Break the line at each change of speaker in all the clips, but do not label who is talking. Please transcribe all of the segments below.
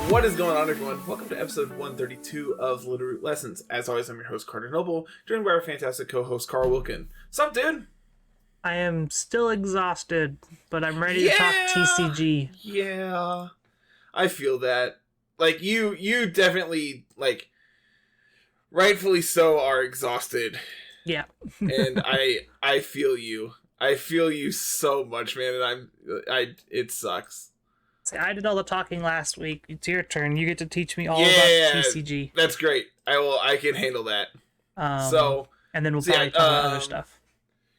What is going on, everyone? Welcome to episode 132 of Littleroot Lessons. As always, I'm your host, Carter Noble, joined by our fantastic co-host, Carl Wilkin. Sup, dude?
I am still exhausted, but I'm ready to talk TCG.
Yeah, I feel that. Like, you definitely, like, rightfully so are exhausted.
Yeah.
And I feel you. I feel you so much, man, and it sucks.
See, I did all the talking last week. It's your turn. You get to teach me all about TCG.
That's great. I can handle that.
And then we'll probably talk about other stuff.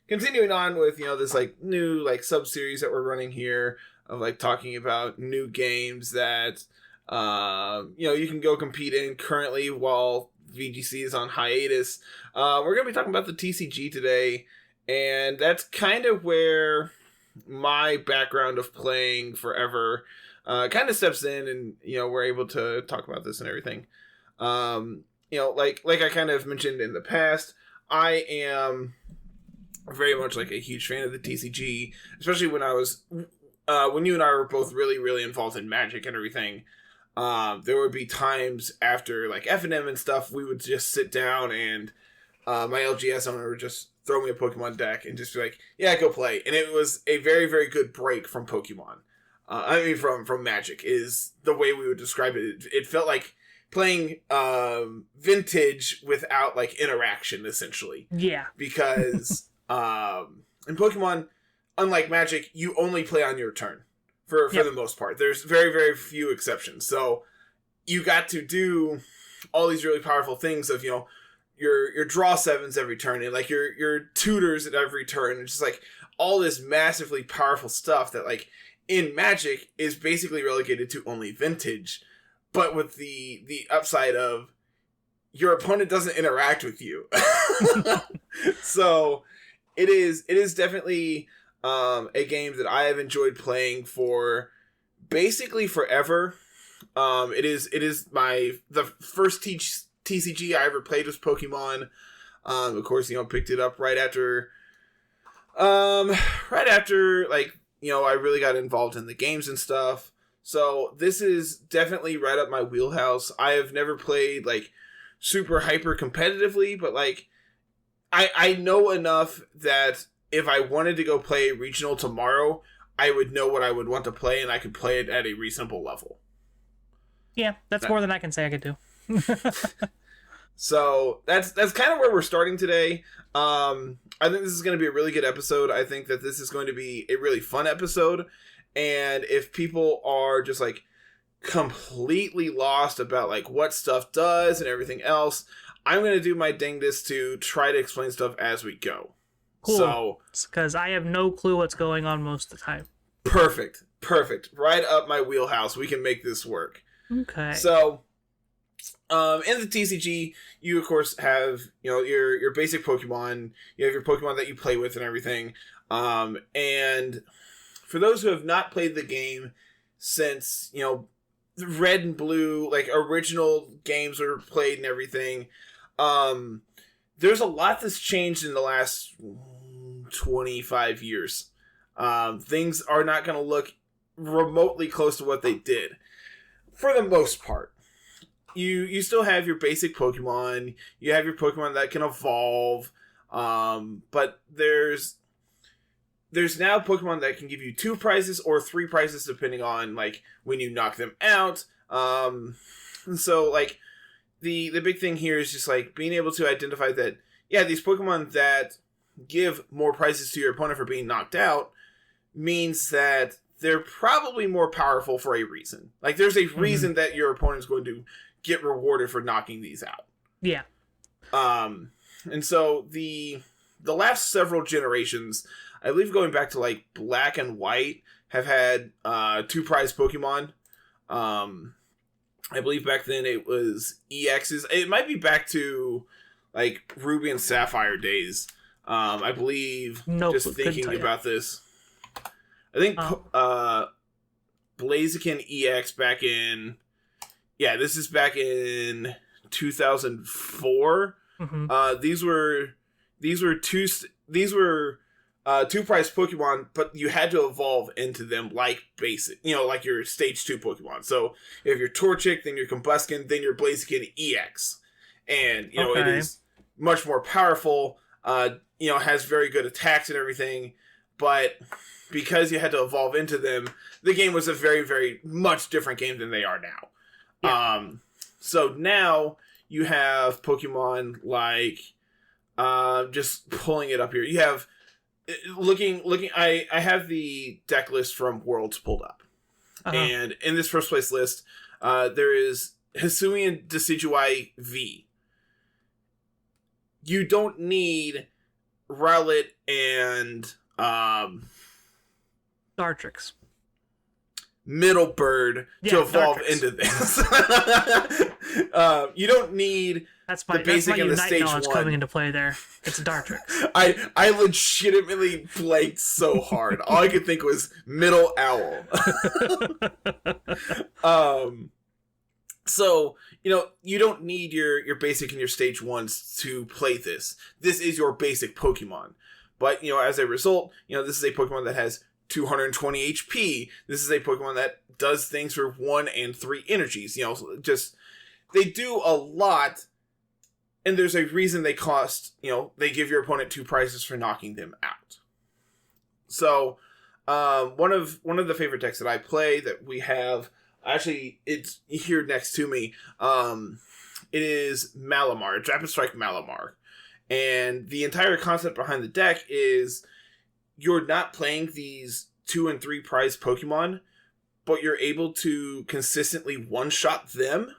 Continuing on with, this like new like sub series that we're running here of like talking about new games that you can go compete in currently while VGC is on hiatus. We're gonna be talking about the TCG today, and that's kind of where my background of playing forever kind of steps in, and we're able to talk about this and everything. Like I kind of mentioned in the past, I am very much like a huge fan of the TCG, especially when I was when you and I were both really, really involved in Magic and everything. There would be times after like F&M and stuff, we would just sit down and my LGS owner would just throw me a Pokemon deck and just be like, yeah, go play. And it was a very, very good break from Pokemon. From Magic is the way we would describe it. It felt like playing vintage without like interaction, essentially.
Yeah.
Because in Pokemon, unlike Magic, you only play on your turn for the most part. There's very, very few exceptions. So you got to do all these really powerful things of, your draw sevens every turn and like your tutors at every turn. It's just like all this massively powerful stuff that like in Magic is basically relegated to only vintage, but with the upside of your opponent doesn't interact with you. So it is definitely a game that I have enjoyed playing for basically forever. It is the first TCG I ever played was Pokemon. Of course, picked it up right after like, I really got involved in the games and stuff. So this is definitely right up my wheelhouse. I have never played like super hyper competitively, but like I know enough that if I wanted to go play regional tomorrow, I would know what I would want to play and I could play it at a reasonable level.
Yeah, that's more than I can say I could do.
So that's kind of where we're starting today. I think this is going to be a really good episode. I think that this is going to be a really fun episode. And if people are just like completely lost about like what stuff does and everything else, I'm going to do my dangest to try to explain stuff as we go.
Cool.
So,
because I have no clue what's going on most of the time.
Perfect. Right up my wheelhouse. We can make this work.
Okay.
So, in the TCG, you of course have your basic Pokemon. You have your Pokemon that you play with and everything. And for those who have not played the game since Red and Blue, like original games were played and everything, there's a lot that's changed in the last 25 years. Things are not going to look remotely close to what they did for the most part. You still have your basic Pokemon. You have your Pokemon that can evolve. But there's now Pokemon that can give you 2 prizes or 3 prizes depending on like when you knock them out. And so like the big thing here is just like being able to identify that these Pokemon that give more prizes to your opponent for being knocked out means that they're probably more powerful for a reason. Like there's a reason that your opponent is going to get rewarded for knocking these out.
Yeah.
And so the last several generations, I believe going back to like Black and White, have had 2 prize Pokemon. I believe back then it was EXs. It might be back to like Ruby and Sapphire days. I believe just thinking about this. I think Blaziken EX back in this is back in 2004.
Mm-hmm.
These were two prize Pokemon, but you had to evolve into them like basic, like your stage 2 Pokemon. So you have your Torchic, then your Combuskin, then your Blaziken EX. And, it is much more powerful, has very good attacks and everything, but because you had to evolve into them, the game was a very, very much different game than they are now. Yeah. So now you have Pokemon like, just pulling it up here. You have, looking. I have the deck list from Worlds pulled up. And in this first place list, there is Hisuian Decidueye V. You don't need Rowlet and
Dartrix.
Middlebird to evolve into this. You don't need
the basic and the stage 1 coming into play there. It's a Dartrix.
I legitimately blanked so hard. All I could think was Middle Owl. So, you don't need your basic and your stage 1s to play this. This is your basic Pokemon. But, as a result, this is a Pokemon that has 220 HP. This is a Pokemon that does things for 1 and 3 energies. They do a lot, and there's a reason they cost, they give your opponent 2 prizes for knocking them out. So, one of the favorite decks that I play that we have, actually, it's here next to me, it is Malamar, Rapid Strike Malamar. And the entire concept behind the deck is you're not playing these 2 and 3 prize Pokemon, but you're able to consistently one-shot them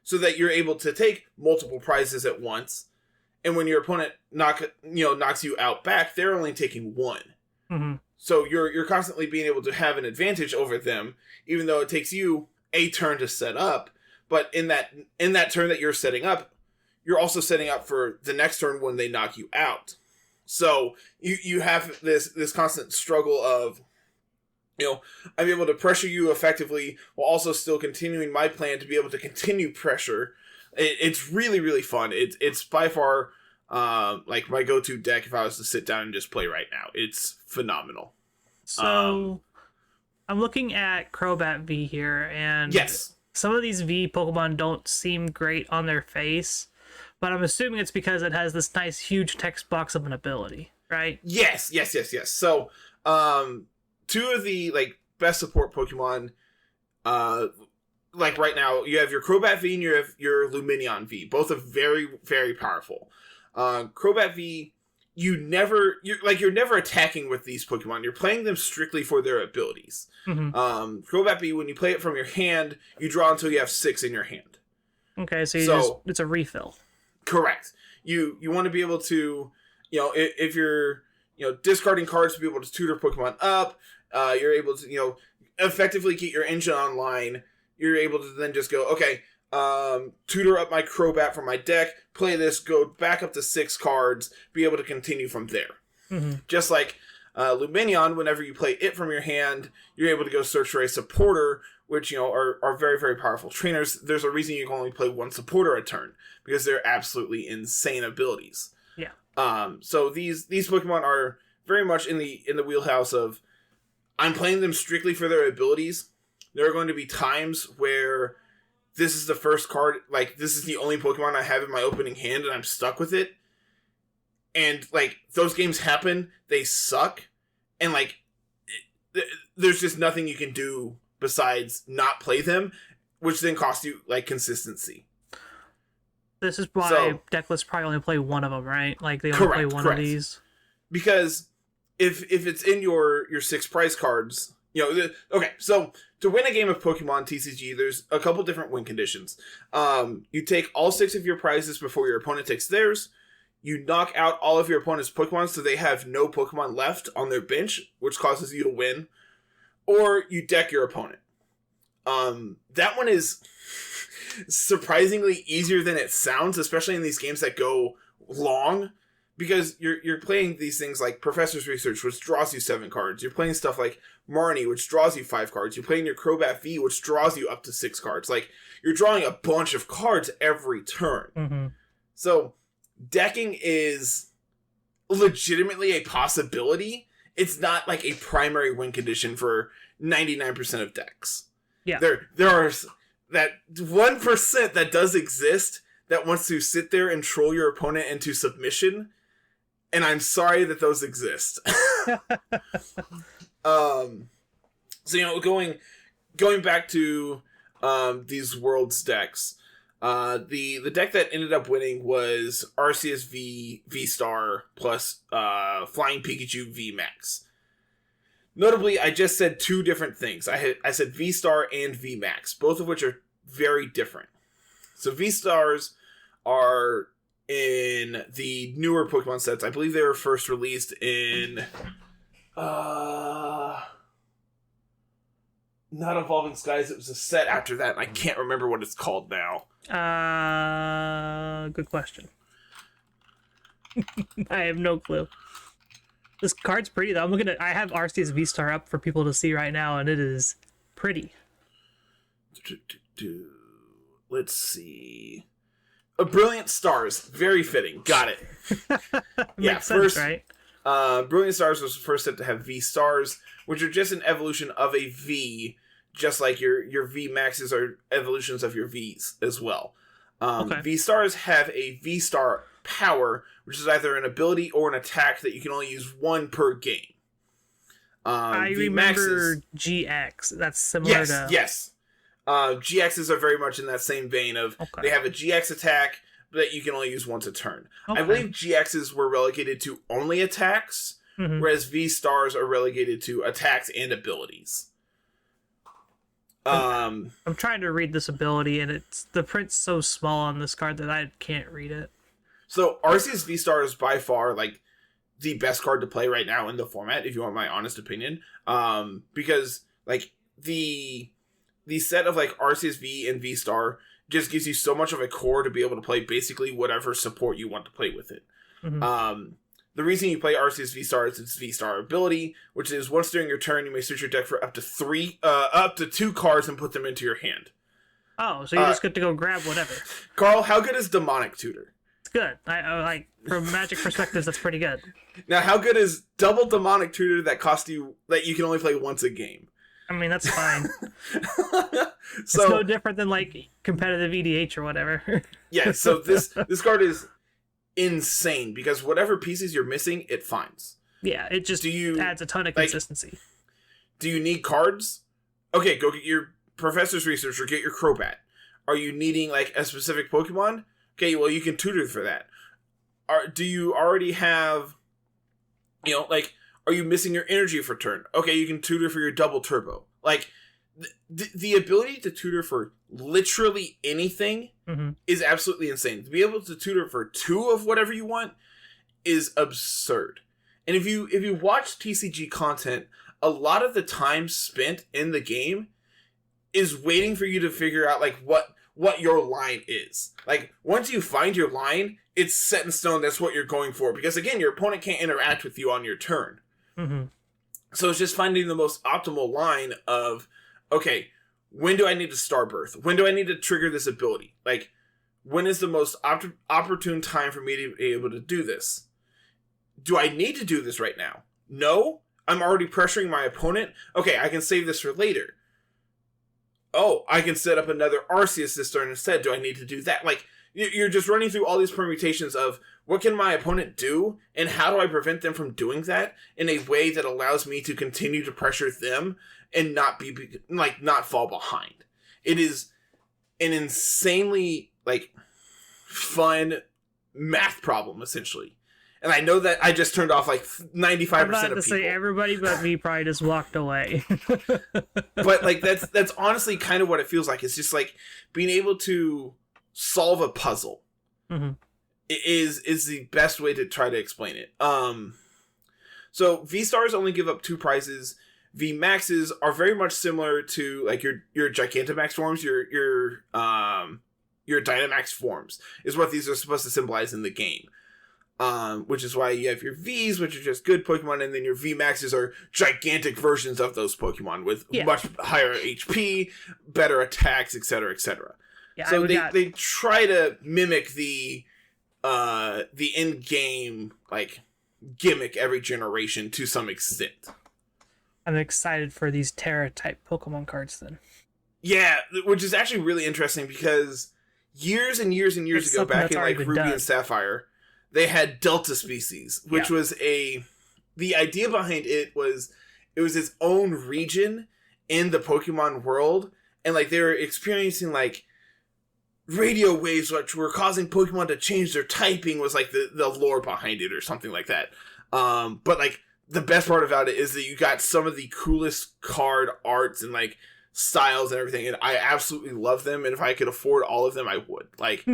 so that you're able to take multiple prizes at once. And when your opponent knocks you out back, they're only taking 1. Mm-hmm. So you're constantly being able to have an advantage over them, even though it takes you a turn to set up. But in that turn that you're setting up, you're also setting up for the next turn when they knock you out. So you have this constant struggle of, I'm able to pressure you effectively while also still continuing my plan to be able to continue pressure. It's really, really fun. It's by far like my go-to deck if I was to sit down and just play right now. It's phenomenal.
So I'm looking at Crobat V here, and
yes,
some of these V Pokemon don't seem great on their face, but I'm assuming it's because it has this nice huge text box of an ability, right? Yes.
So, 2 of the best support Pokemon, right now, you have your Crobat V and you have your Lumineon V. Both are very, very powerful. Crobat V, you're never attacking with these Pokemon. You're playing them strictly for their abilities. Mm-hmm. Crobat V, when you play it from your hand, you draw until you have 6 in your hand.
Okay, so it's a refill.
Correct. You want to be able to, if you're, discarding cards to be able to tutor Pokemon up, you're able to, effectively get your engine online. You're able to then just go, okay, tutor up my Crobat from my deck, play this, go back up to 6 cards, be able to continue from there. Mm-hmm. Just like Lumineon, whenever you play it from your hand, you're able to go search for a supporter, which, are very, very powerful trainers. There's a reason you can only play 1 supporter a turn, because they're absolutely insane abilities. Yeah. So these Pokemon are very much in the wheelhouse of, I'm playing them strictly for their abilities. There are going to be times where this is the first card, this is the only Pokemon I have in my opening hand, and I'm stuck with it. And, those games happen, they suck, and, there's just nothing you can do besides not play them, which then costs you, consistency.
This is why deck lists probably only play 1 of them, right? They only play one of these.
Because if it's in your 6 prize cards, okay, so to win a game of Pokemon TCG, there's a couple different win conditions. You take all 6 of your prizes before your opponent takes theirs. You knock out all of your opponent's Pokemon so they have no Pokemon left on their bench, which causes you to win. Or you deck your opponent. That one is surprisingly easier than it sounds, especially in these games that go long, because you're playing these things like Professor's Research, which draws you 7 cards. You're playing stuff like Marnie, which draws you 5 cards. You're playing your Crobat V, which draws you up to 6 cards. You're drawing a bunch of cards every turn. Mm-hmm. So decking is legitimately a possibility. It's not like a primary win condition for 99% of decks.
Yeah.
There are that 1% that does exist that wants to sit there and troll your opponent into submission, and I'm sorry that those exist. So going back to these Worlds decks, the deck that ended up winning was Arceus V Star plus Flying Pikachu V Max. Notably, I just said two different things. I said V Star and V Max, both of which are very different. So V Stars are in the newer Pokemon sets. I believe they were first released in not Evolving Skies. It was a set after that, and I can't remember what it's called now.
Good question. I have no clue. This card's pretty though. I have Arceus V-Star up for people to see right now, and it is pretty.
Let's see. A Brilliant Stars. Very fitting. Got it.
Makes sense, right?
Brilliant Stars was the first set to have V-Stars, which are just an evolution of a V, just like your V-Maxes are evolutions of your Vs as well.
Okay.
V-Stars have a V-Star power, which is either an ability or an attack that you can only use one per game.
I remember GX. That's similar to...
Yes. GXs are very much in that same vein of they have a GX attack that you can only use once a turn.
Okay.
I believe GXs were relegated to only attacks, whereas V-Stars are relegated to attacks and abilities.
I'm trying to read this ability, and the print's so small on this card that I can't read it.
So Arceus V-Star is by far like the best card to play right now in the format, if you want my honest opinion. Because like the set of like Arceus V and V-Star just gives you so much of a core to be able to play basically whatever support you want to play with it. The reason you play Arceus V-Star is its V-Star ability, which is once during your turn, you may search your deck for up to 2 cards and put them into your hand.
Oh, so you just get to go grab whatever.
Carl, how good is Demonic Tutor?
It's good. I like, from Magic perspectives, that's pretty good.
Now, how good is Double Demonic Tutor that you can only play once a game?
I mean, that's fine.
So,
it's no different than like competitive EDH or whatever.
Yeah, so this card is insane because whatever pieces you're missing, it finds.
Yeah, it just adds a ton of consistency.
Do you need cards? Okay, go get your Professor's Research or get your Crobat. Are you needing like a specific Pokemon? Okay, well you can tutor for that. Do you already have, are you missing your energy for turn? Okay, you can tutor for your Double Turbo. Like, the ability to tutor for literally anything is absolutely insane. To be able to tutor for 2 of whatever you want is absurd. And if you watch TCG content, a lot of the time spent in the game is waiting for you to figure out like what your line is. Like, once you find your line, it's set in stone. That's what you're going for. Because again, your opponent can't interact with you on your turn. So it's just finding the most optimal line of, okay, when do I need to Starbirth? When do I need to trigger this ability? Like, when is the most opportune time for me to be able to do this? Do I need to do this right now? No? I'm already pressuring my opponent? Okay, I can save this for later. Oh, I can set up another Arceus this turn instead. Do I need to do that? Like, you're just running through all these permutations of what can my opponent do and how do I prevent them from doing that in a way that allows me to continue to pressure them and not fall behind. It is an insanely fun math problem essentially. And I know that I just turned off 95% of people.
I'm about to say everybody but me probably just walked away.
But that's honestly kind of what it feels like. It's just like being able to solve a puzzle is the best way to try to explain it. So V-Stars only give up 2 prizes. V-Maxes are very much similar to your Gigantamax forms, your Dynamax forms is what these are supposed to symbolize in the game. Which is why you have your Vs, which are just good Pokemon, and then your V-Maxes are gigantic versions of those Pokemon with much higher HP, better attacks, etc., etc. Yeah, so they try to mimic the in-game gimmick every generation to some extent.
I'm excited for these Terra type Pokemon cards then.
Yeah, which is actually really interesting because years and years and years ago, back in like Ruby and Sapphire, they had Delta species, which was the idea behind it was its own region in the Pokemon world, and like they were experiencing like radio waves which were causing Pokemon to change their typing was like the lore behind it or something like that. But like the best part about it is that you got some of the coolest card arts and like styles and everything, and I absolutely love them, and if I could afford all of them I would. Like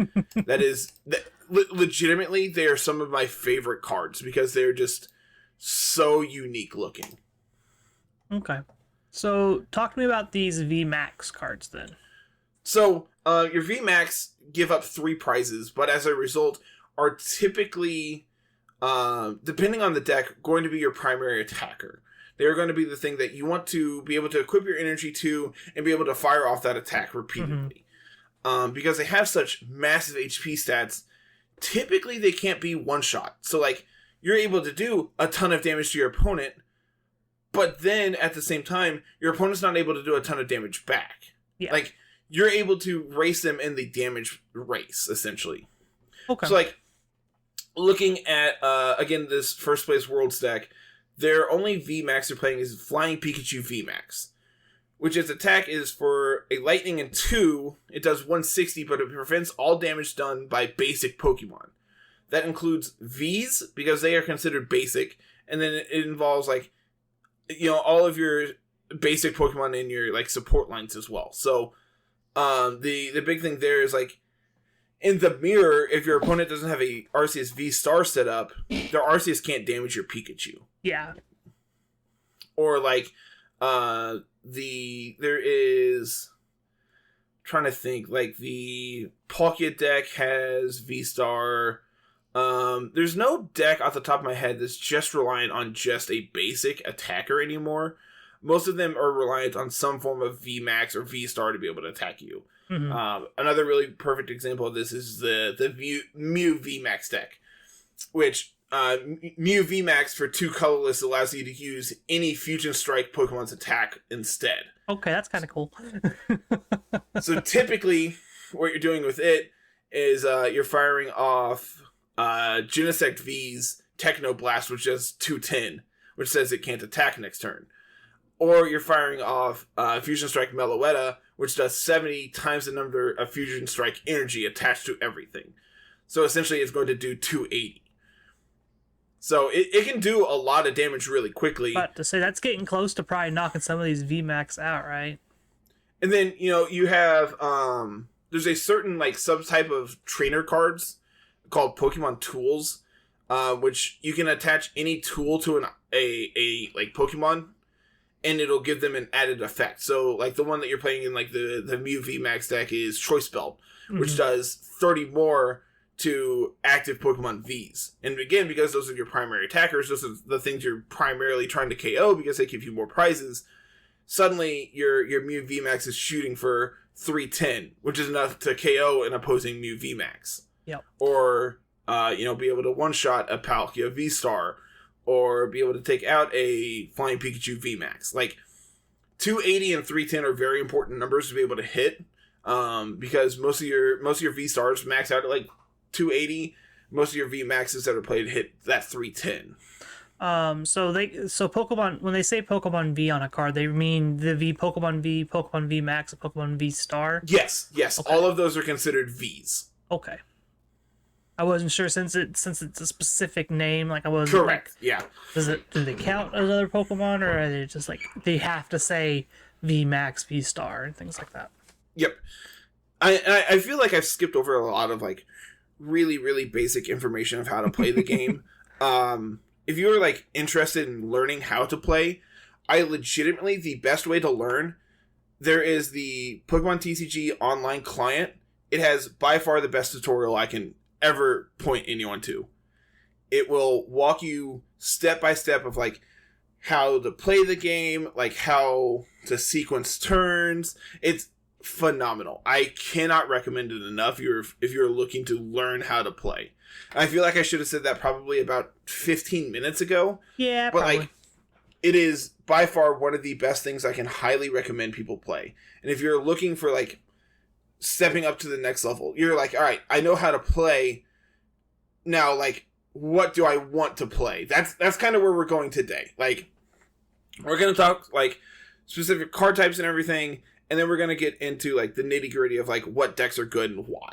legitimately they are some of my favorite cards because they're just so unique looking.
Okay, so talk to me about these VMAX cards then.
So your VMAX give up 3 prizes, but as a result are typically depending on the deck going to be your primary attacker. They're going to be the thing that you want to be able to equip your energy to and be able to fire off that attack repeatedly. Because they have such massive HP stats, typically they can't be one-shot. So, like, you're able to do a ton of damage to your opponent, but then, at the same time, your opponent's not able to do a ton of damage back.
Yeah.
Like, you're able to race them in the damage race, essentially.
Okay.
So, like, looking at, again, this first place Worlds deck, their only VMAX they're playing is Flying Pikachu VMAX, which its attack is for a Lightning and 2. It does 160, but it prevents all damage done by basic Pokemon. That includes Vs, because they are considered basic, and then it involves, like, you know, all of your basic Pokemon in your, like, support lines as well. So, the big thing there is, like, in the mirror, if your opponent doesn't have a Arceus V-Star set up, their Arceus can't damage your Pikachu.
Yeah.
Or like there is trying to think, like the Palkia deck has V-Star. There's no deck off the top of my head that's just reliant on just a basic attacker anymore. Most of them are reliant on some form of VMAX or V-Star to be able to attack you. Another really perfect example of this is the Mew VMAX deck, which Mew VMAX for 2 colorless allows you to use any Fusion Strike Pokemon's attack instead.
Okay, that's kind of cool.
So typically, what you're doing with it is you're firing off Genesect V's Techno Blast, which does 210, which says it can't attack next turn. Or you're firing off Fusion Strike Meloetta, which does 70 times the number of Fusion Strike energy attached to everything. So essentially it's going to do 280. So it can do a lot of damage really quickly.
But to say that's getting close to probably knocking some of these VMAX out, right?
And then, you know, you have there's a certain like subtype of trainer cards called Pokemon Tools, which you can attach any tool to a like Pokemon, and it'll give them an added effect. So, like, the one that you're playing in, like, the Mew VMAX deck is Choice Belt, which does 30 more to active Pokemon Vs. And again, because those are your primary attackers, those are the things you're primarily trying to KO because they give you more prizes, suddenly your Mew VMAX is shooting for 310, which is enough to KO an opposing Mew VMAX.
Yep.
Or, you know, be able to one-shot a Palkia V-Star, or be able to take out a Flying Pikachu VMAX. Like, 280 and 310 are very important numbers to be able to hit, because most of your V-Stars max out at like 280. Most of your VMAXs that are played hit that 310.
So Pokemon, when they say Pokemon V on a card, they mean the Pokemon V, Pokemon V Max, and Pokemon V Star?
Yes.
Okay.
All of those are considered Vs.
Okay. I wasn't sure since it's a specific name, like I wasn't
correct.
Like,
yeah.
Do they count as other Pokemon, or are they just like they have to say V Max, V Star, and things like that?
Yep. I feel like I've skipped over a lot of like really, really basic information of how to play the game. If you're like interested in learning how to play, I legitimately, the best way to learn, there is the Pokemon TCG online client. It has by far the best tutorial I can ever point anyone to. It will walk you step by step of like how to play the game, like how to sequence turns. It's phenomenal. I cannot recommend it enough if you're looking to learn how to play. I feel like I should have said that probably about 15 minutes ago.
Yeah,
but
probably.
like, it is by far one of the best things I can highly recommend people play. And if you're looking for like stepping up to the next level, you're like, all right, I know how to play. Now, like, what do I want to play? That's kind of where we're going today. Like, we're going to talk like specific card types and everything, and then we're going to get into like the nitty gritty of like what decks are good and why.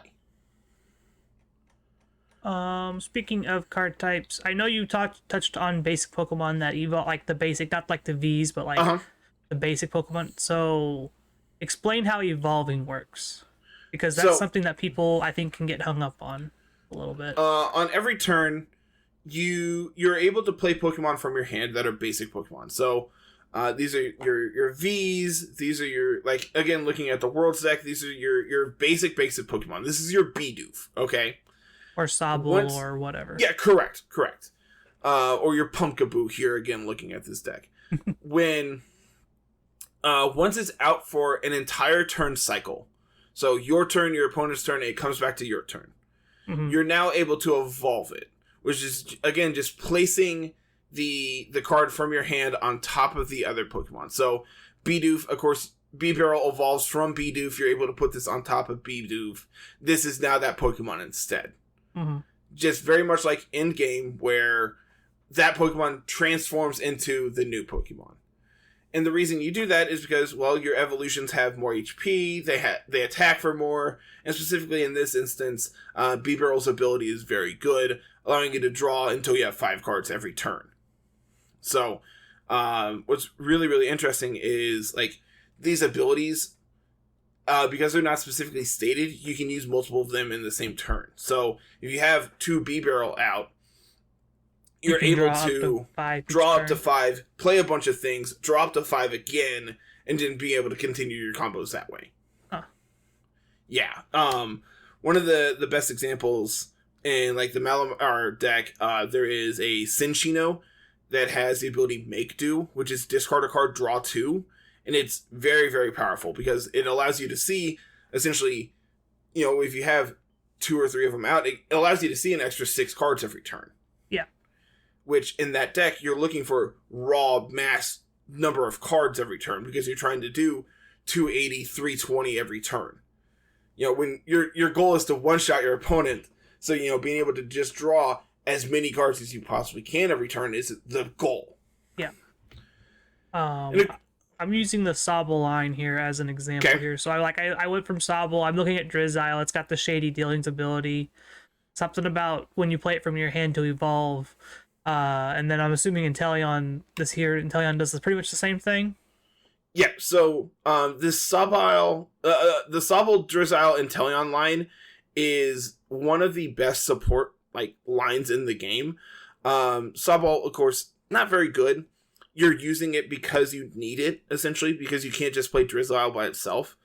Speaking of card types, I know you touched on basic Pokemon that evolve, like the basic, not like the Vs, but like the basic Pokemon. So, explain how evolving works, because that's something that people I think can get hung up on a little bit.
On every turn, you're able to play Pokemon from your hand that are basic Pokemon. So, these are your Vs. These are your, like, again, looking at the Worlds deck, these are your basic Pokemon. This is your Bidoof, okay?
Or Sobble or whatever.
Yeah, correct. Or your Pumpkaboo here, again, looking at this deck. When, once it's out for an entire turn cycle, so your turn, your opponent's turn, it comes back to your turn. Mm-hmm. You're now able to evolve it, which is, again, just placing the card from your hand on top of the other Pokemon. So, Bidoof, of course, B-Barrel evolves from Bidoof. You're able to put this on top of Bidoof. This is now that Pokemon instead. Mm-hmm. Just very much like in-game, where that Pokemon transforms into the new Pokemon. And the reason you do that is because, well, your evolutions have more HP, they attack for more, and specifically in this instance, B-Barrel's ability is very good, allowing you to draw until you have 5 cards every turn. So, what's really, really interesting is, like, these abilities, because they're not specifically stated, you can use multiple of them in the same turn. So, if you have 2 B-Barrel out, you're able to draw up to 5, play a bunch of things, draw up to 5 again, and then be able to continue your combos that way. Huh. Yeah. One of the best examples in, like, the Malamar deck, there is a Cinccino that has the ability Make Do, which is discard a card, draw 2. And it's very, very powerful because it allows you to see, essentially, you know, if you have 2 or 3 of them out, it allows you to see an extra 6 cards every turn.
Yeah.
Which, in that deck, you're looking for raw mass number of cards every turn because you're trying to do 280, 320 every turn. You know, when your goal is to one-shot your opponent, so, you know, being able to just draw as many cards as you possibly can every turn is the goal.
Yeah. I'm using the Sobble line here as an example here. So I went from Sobble. I'm looking at Drizzile. It's got the Shady Dealings ability. Something about when you play it from your hand to evolve. And then I'm assuming Inteleon does pretty much the same thing.
Yeah. So this Sobble, the Sobble Drizzile Inteleon line is one of the best support like lines in the game. Sobble, of course, not very good. You're using it because you need it, essentially, because you can't just play Drizzile by itself.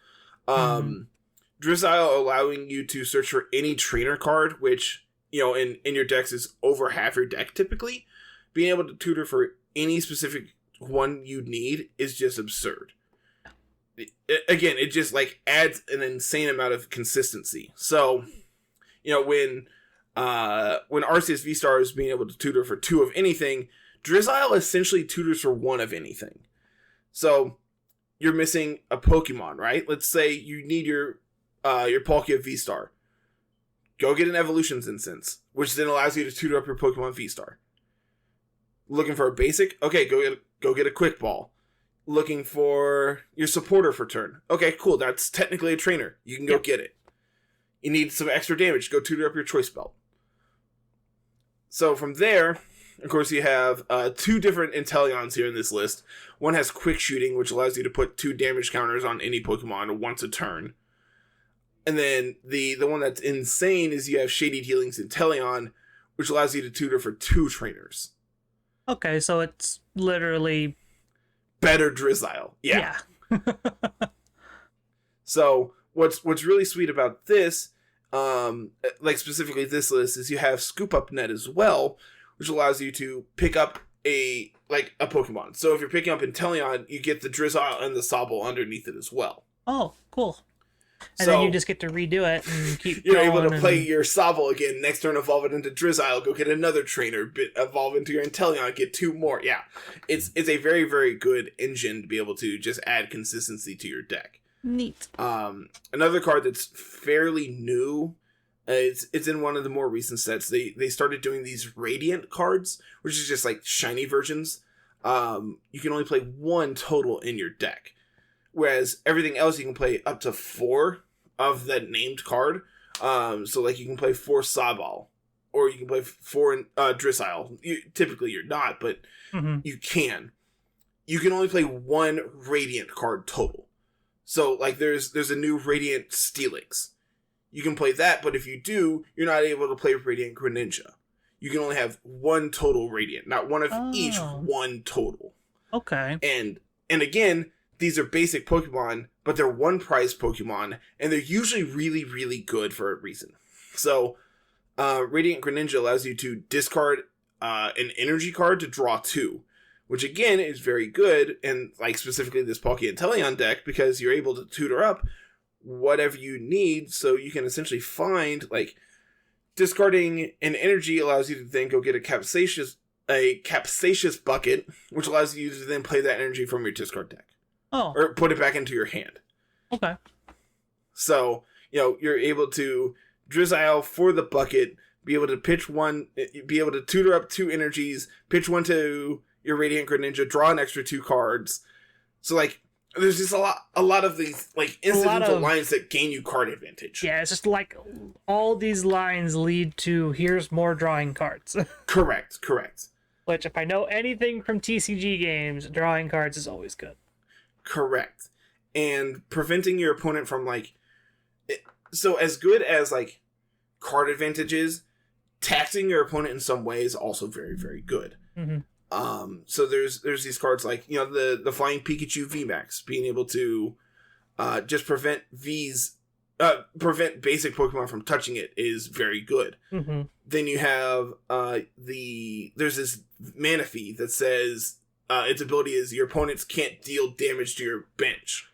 Drizzile allowing you to search for any trainer card, which, you know, in your decks is over half your deck typically. Being able to tutor for any specific one you need is just absurd. It just, like, adds an insane amount of consistency. So, you know, when Arceus V-Star is being able to tutor for 2 of anything, Drizzile essentially tutors for 1 of anything. So, you're missing a Pokemon, right? Let's say you need your Palkia V-Star. Go get an Evolutions instance, which then allows you to tutor up your Pokemon V-Star. Looking for a basic? Okay, go get a Quick Ball. Looking for your supporter for turn. Okay, cool, that's technically a trainer. You can go get it. You need some extra damage, go tutor up your Choice Belt. So from there, of course, you have 2 different Inteleons here in this list. One has Quick Shooting, which allows you to put 2 damage counters on any Pokemon once a turn. And then the one that's insane is you have Shady Dealings Inteleon, which allows you to tutor for 2 trainers.
Okay, so it's literally
better Drizzile. Yeah. So what's really sweet about this, like specifically this list, is you have Scoop Up Net as well, which allows you to pick up a Pokemon. So if you're picking up Inteleon, you get the Drizzile and the Sobble underneath it as well.
Oh, cool. And then you just get to redo it and keep
you're
going.
able to play your Sobble again. Next turn, evolve it into Drizzile. Go get another trainer. Evolve into your Inteleon. Get 2 more. Yeah. It's a very, very good engine to be able to just add consistency to your deck.
Neat.
Another card that's fairly new. It's in one of the more recent sets. They started doing these Radiant cards, which is just like shiny versions. You can only play 1 total in your deck. Whereas everything else you can play up to 4 of that named card. So like you can play 4 Sobble, or you can play 4 Drizzile. Typically you're not, but you can. You can only play 1 Radiant card total. So like there's a new Radiant Steelix. You can play that, but if you do, you're not able to play Radiant Greninja. You can only have 1 total Radiant, not one of each, 1 total.
Okay.
And again, these are basic Pokemon, but they're 1 prize Pokemon, and they're usually really, really good for a reason. So, Radiant Greninja allows you to discard an energy card to draw 2, which again is very good, and like specifically this Palkia Inteleon deck, because you're able to tutor up whatever you need, so you can essentially find, like, discarding an energy allows you to then go get a Capsacious bucket, which allows you to then play that energy from your discard deck.
Oh.
Or put it back into your hand.
Okay.
So, you're able to Drizzile for the bucket, be able to pitch 1, be able to tutor up 2 energies, pitch 1 to your Radiant Greninja, draw an extra 2 cards. So, like, there's just a lot of these like incidental lines that gain you card advantage.
Yeah, it's just like all these lines lead to here's more drawing cards.
Correct.
Which, if I know anything from TCG games, drawing cards is always good.
Correct. And preventing your opponent from so as good as like card advantages, taxing your opponent in some way is also very, very good.
Mm-hmm.
So there's these cards like, the Flying Pikachu VMAX, being able to just prevent basic Pokemon from touching it is very good.
Mm-hmm.
Then you have there's this Manaphy that says its ability is your opponents can't deal damage to your bench.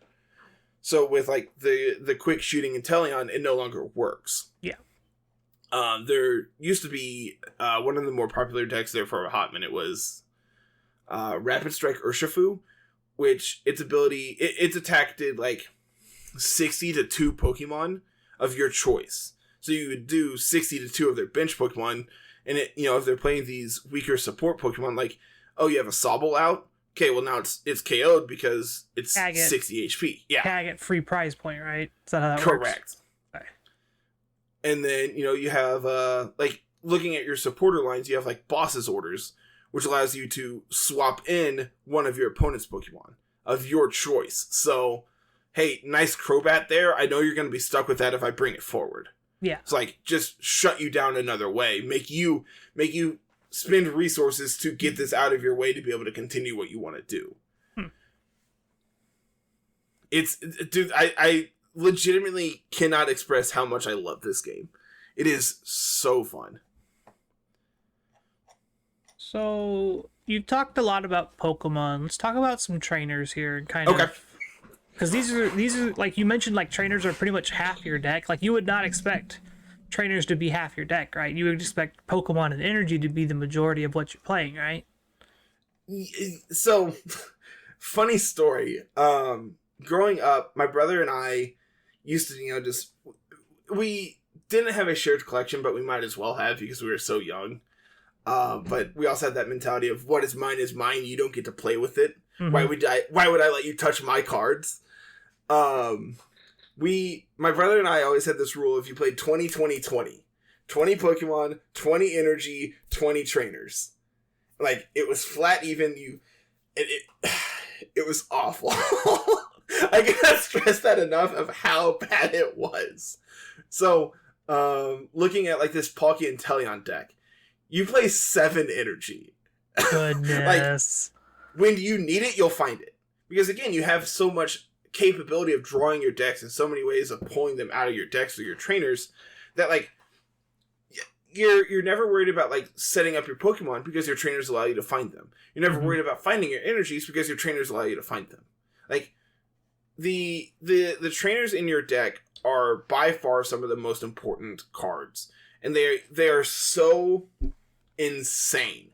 So with like the quick shooting Inteleon, it no longer works.
Yeah.
There used to be one of the more popular decks there for a hot minute was Rapid Strike Urshifu, which its ability, its attack did like 60 to 2 Pokemon of your choice. So you would do 60 to 2 of their bench Pokemon, and if they're playing these weaker support Pokemon, like, oh, you have a Sobble out? Okay, well now it's KO'd because it's 60 HP. Yeah.
Tag at free prize point, right? Is that how that
Correct.
works? Okay.
And then, you have, like, looking at your supporter lines, you have, like, Boss's Orders, which allows you to swap in one of your opponent's Pokemon of your choice. So, hey, nice Crobat there. I know you're going to be stuck with that if I bring it forward.
Yeah.
It's like, just shut you down another way. Make you spend resources to get this out of your way to be able to continue what you want to do. Dude, I legitimately cannot express how much I love this game. It is so fun.
So, you've talked a lot about Pokemon. Let's talk about some trainers here and kind of... Because these are, like you mentioned, like trainers are pretty much half your deck. Like, you would not expect trainers to be half your deck, right? You would expect Pokemon and energy to be the majority of what you're playing, right?
So, funny story. Growing up, my brother and I used to, we didn't have a shared collection, but we might as well have because we were so young. But we also had that mentality of what is mine, you don't get to play with it. Mm-hmm. Why would I let you touch my cards? My brother and I always had this rule: if you played 20, 20, 20, 20 Pokemon, 20 energy, 20 trainers. Like, it was flat even. It was awful. I cannot stress that enough of how bad it was. So, looking at like this Palkia Inteleon deck, you play 7 energy.
Goodness.
Like, when you need it, you'll find it. Because again, you have so much capability of drawing your decks and so many ways of pulling them out of your decks or your trainers that, like, you're never worried about, like, setting up your Pokemon because your trainers allow you to find them. You're never worried about finding your energies because your trainers allow you to find them. Like, the trainers in your deck are by far some of the most important cards, and they are so insane.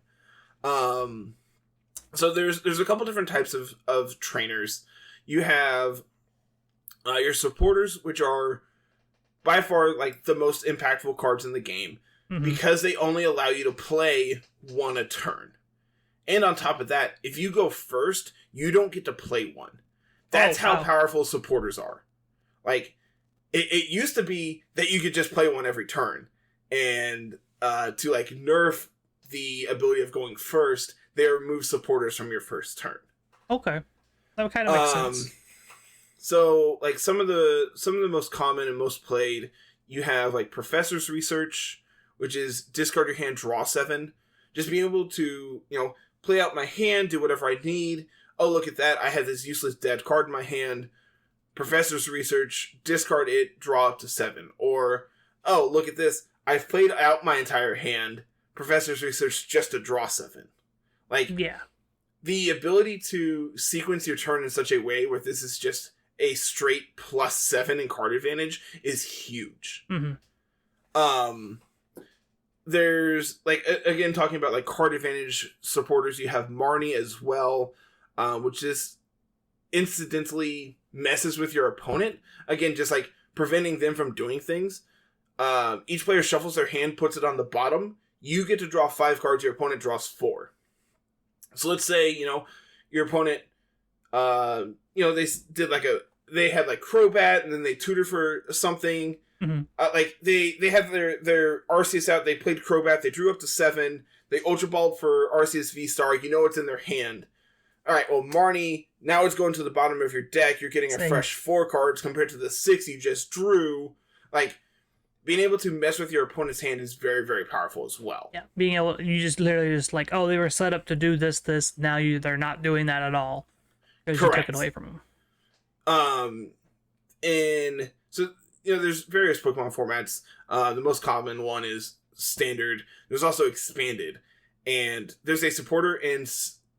So there's a couple different types of trainers. You have your supporters, which are by far like the most impactful cards in the game, because they only allow you to play one a turn. And on top of that, if you go first, you don't get to play one. That's how powerful supporters are. Like, it used to be that you could just play one every turn. And to like nerf the ability of going first, they remove supporters from your first turn.
Okay. That kind of makes sense.
So like some of the most common and most played, you have like Professor's Research, which is discard your hand, draw 7. Just being able to, play out my hand, do whatever I need. Oh, look at that. I have this useless dead card in my hand. Professor's Research, discard it, draw up to 7. Or, oh, look at this. I've played out my entire hand. Professor's Research just to draw 7. Like, yeah. The ability to sequence your turn in such a way where this is just a straight +7 in card advantage is huge. There's, like, again, talking about, like, card advantage supporters, you have Marnie as well, which is incidentally messes with your opponent. Again, just, like, preventing them from doing things. Each player shuffles their hand, puts it on the bottom. You get to draw 5 cards, your opponent draws 4. So let's say, your opponent, they had, like, Crobat, and then they tutor for something. Like, they have their Arceus out, they played Crobat, they drew up to 7, they Ultra Balled for Arceus V-Star, it's in their hand. Alright, well, Marnie, now it's going to the bottom of your deck, you're getting a fresh 4 cards compared to the 6 you just drew. Like, being able to mess with your opponent's hand is very, very powerful as well. Yeah,
being able, you just literally just like, oh, they were set up to do this, now they're not doing that at all. Because you took it away from them.
And so, there's various Pokemon formats. The most common one is Standard. There's also Expanded. And there's a supporter in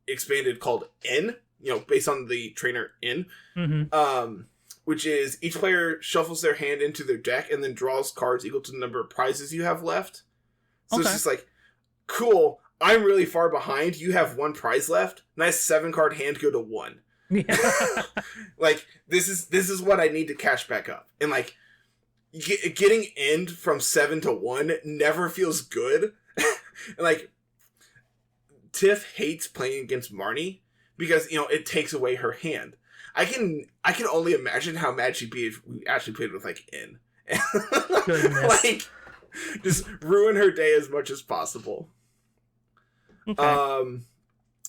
Expanded called N, based on the trainer N. Which is each player shuffles their hand into their deck and then draws cards equal to the number of prizes you have left. So it's just like, cool, I'm really far behind. You have 1 prize left. Nice 7-card hand, go to 1. Yeah. Like, this is what I need to cash back up. And like, getting end from 7 to 1 never feels good. And like, Tiff hates playing against Marnie because, it takes away her hand. I can only imagine how mad she'd be if we actually played with like N. Like, just ruin her day as much as possible. Okay.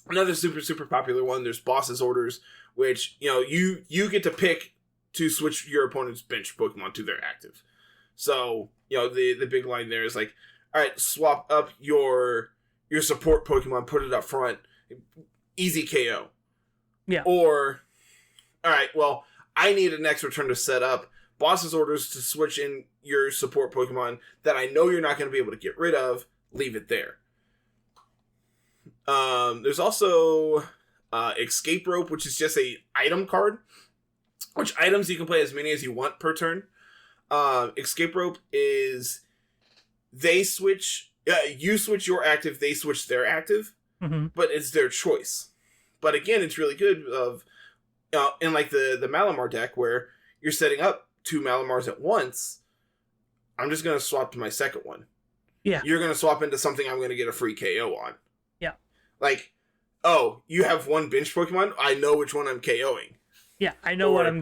Another super popular one, there's Boss's Orders, which, you get to pick to switch your opponent's bench Pokemon to their active. So, the big line there is like, alright, swap up your support Pokemon, put it up front, easy KO. Yeah. Or, alright, well, I need an extra turn to set up Boss's Orders to switch in your support Pokemon that I know you're not going to be able to get rid of, leave it there. There's also Escape Rope, which is just a item card. Which items you can play as many as you want per turn. Escape Rope is you switch your active, they switch their active, but it's their choice. But again, it's really good in like the Malamar deck where you're setting up 2 Malamars at once. I'm just going to swap to my second one. Yeah. You're going to swap into something I'm going to get a free KO on. Yeah. Like, oh, you have 1 bench Pokemon? I know which one I'm KOing.
Yeah, I know what I'm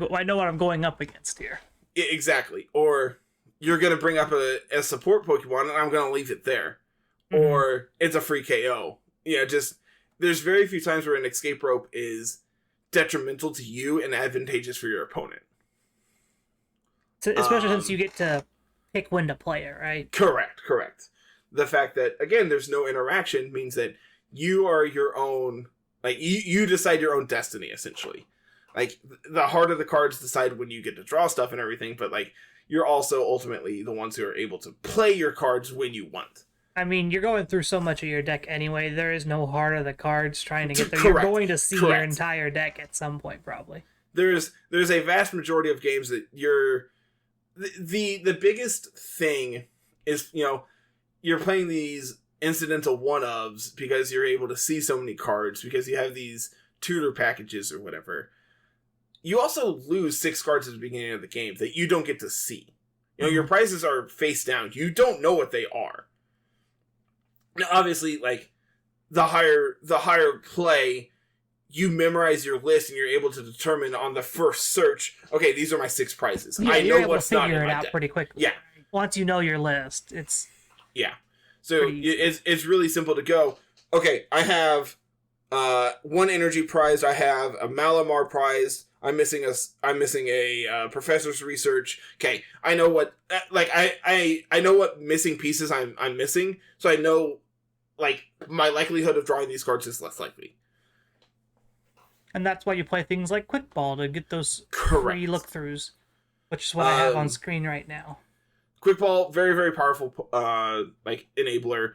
going up against here.
Exactly. Or you're going to bring up a support Pokemon and I'm going to leave it there. Or it's a free KO. Just there's very few times where an Escape Rope is detrimental to you and advantageous for your opponent.
So, especially since you get to pick when to play it, right?
Correct. The fact that, again, there's no interaction means that you are your own, like, you decide your own destiny, essentially. Like, the heart of the cards decide when you get to draw stuff and everything, but, like, you're also ultimately the ones who are able to play your cards when you want.
I mean, you're going through so much of your deck anyway. There is no heart of the cards trying to get there. You're going to see your entire deck at some point, probably.
There's a vast majority of games that the biggest thing is, you're playing these incidental one-ofs because you're able to see so many cards because you have these tutor packages or whatever. You also lose 6 cards at the beginning of the game that you don't get to see. Your prizes are face down. You don't know what they are. Now, obviously, like, the higher play, you memorize your list and you're able to determine on the first search, okay, these are my 6 prizes.
Yeah,
I know what's
figure
not in
it
my
out
deck.
pretty quickly.
Yeah.
Once you know your list, it's
So it's really simple to go, okay, I have 1 energy prize, I have a Malamar prize, I'm missing a professor's research. Okay, I know what I know what missing pieces I'm missing, so I know like my likelihood of drawing these cards is less likely.
And that's why you play things like Quick Ball to get those free look-throughs, which is what I have on screen right now.
Quick Ball, very, very powerful enabler.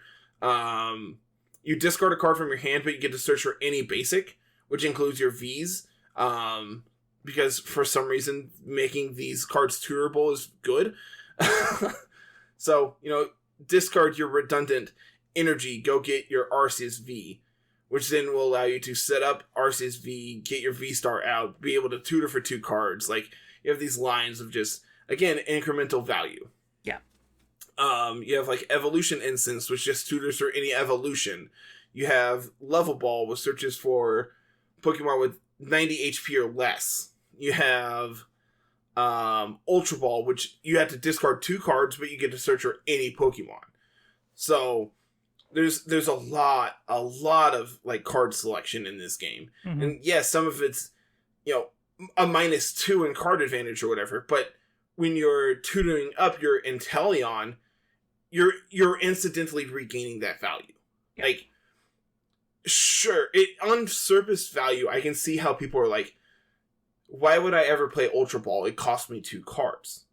You discard a card from your hand, but you get to search for any basic, which includes your Vs. Because for some reason making these cards tutorable is good. So, discard your redundant energy, go get your Arceus V, which then will allow you to set up Arceus V, get your V-Star out, be able to tutor for 2 cards. Like, you have these lines of just, again, incremental value.
Yeah.
You have, like, Evolution Instance, which just tutors for any evolution. You have Level Ball, which searches for Pokemon with 90 HP or less. You have Ultra Ball, which you have to discard 2 cards, but you get to search for any Pokemon. So there's a lot of like card selection in this game. Mm-hmm. And yes, some of it's a -2 in card advantage or whatever, but when you're tutoring up your Inteleon, you're incidentally regaining that value. Yeah. Like, sure, on surface value, I can see how people are like, why would I ever play Ultra Ball? It cost me 2 cards.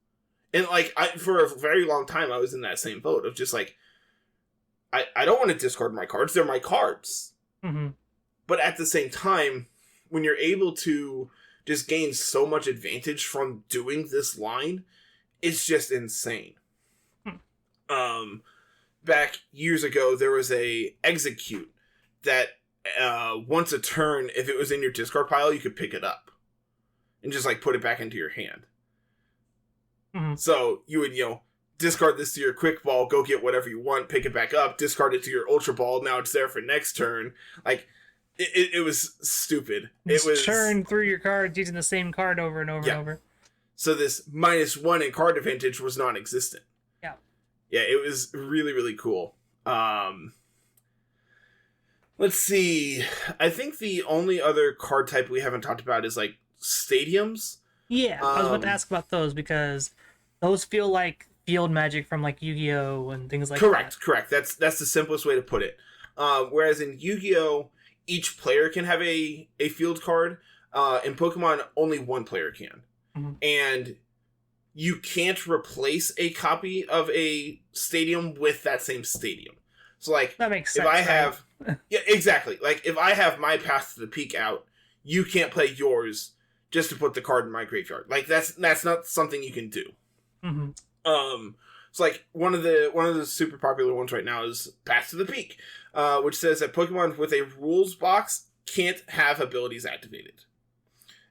And like, for a very long time, I was in that same boat of just like, I don't want to discard my cards. They're my cards. Mm-hmm. But at the same time, when you're able to just gain so much advantage from doing this line, it's just insane. Back years ago, there was a Execute that once a turn, if it was in your discard pile, you could pick it up and just like put it back into your hand. Mm-hmm. So you would, discard this to your Quick Ball, go get whatever you want, pick it back up, discard it to your Ultra Ball, now it's there for next turn. Like, it was stupid.
It was churn through your cards using the same card over and over and over.
So this -1 in card advantage was non-existent.
Yeah.
Yeah, it was really, really cool. Let's see. I think the only other card type we haven't talked about is like stadiums.
Yeah, I was about to ask about those because those feel like field magic from like Yu-Gi-Oh! And things like that.
Correct. That's the simplest way to put it. Whereas in Yu-Gi-Oh! Each player can have a field card. In Pokemon, only one player can. Mm-hmm. And you can't replace a copy of a stadium with that same stadium. So like,
that makes sense.
If I have... yeah, exactly. Like, if I have my Path to the Peak out, you can't play yours just to put the card in my graveyard. Like, that's not something you can do. Mm-hmm. So like one of the super popular ones right now is Path to the Peak, which says that Pokemon with a rules box can't have abilities activated.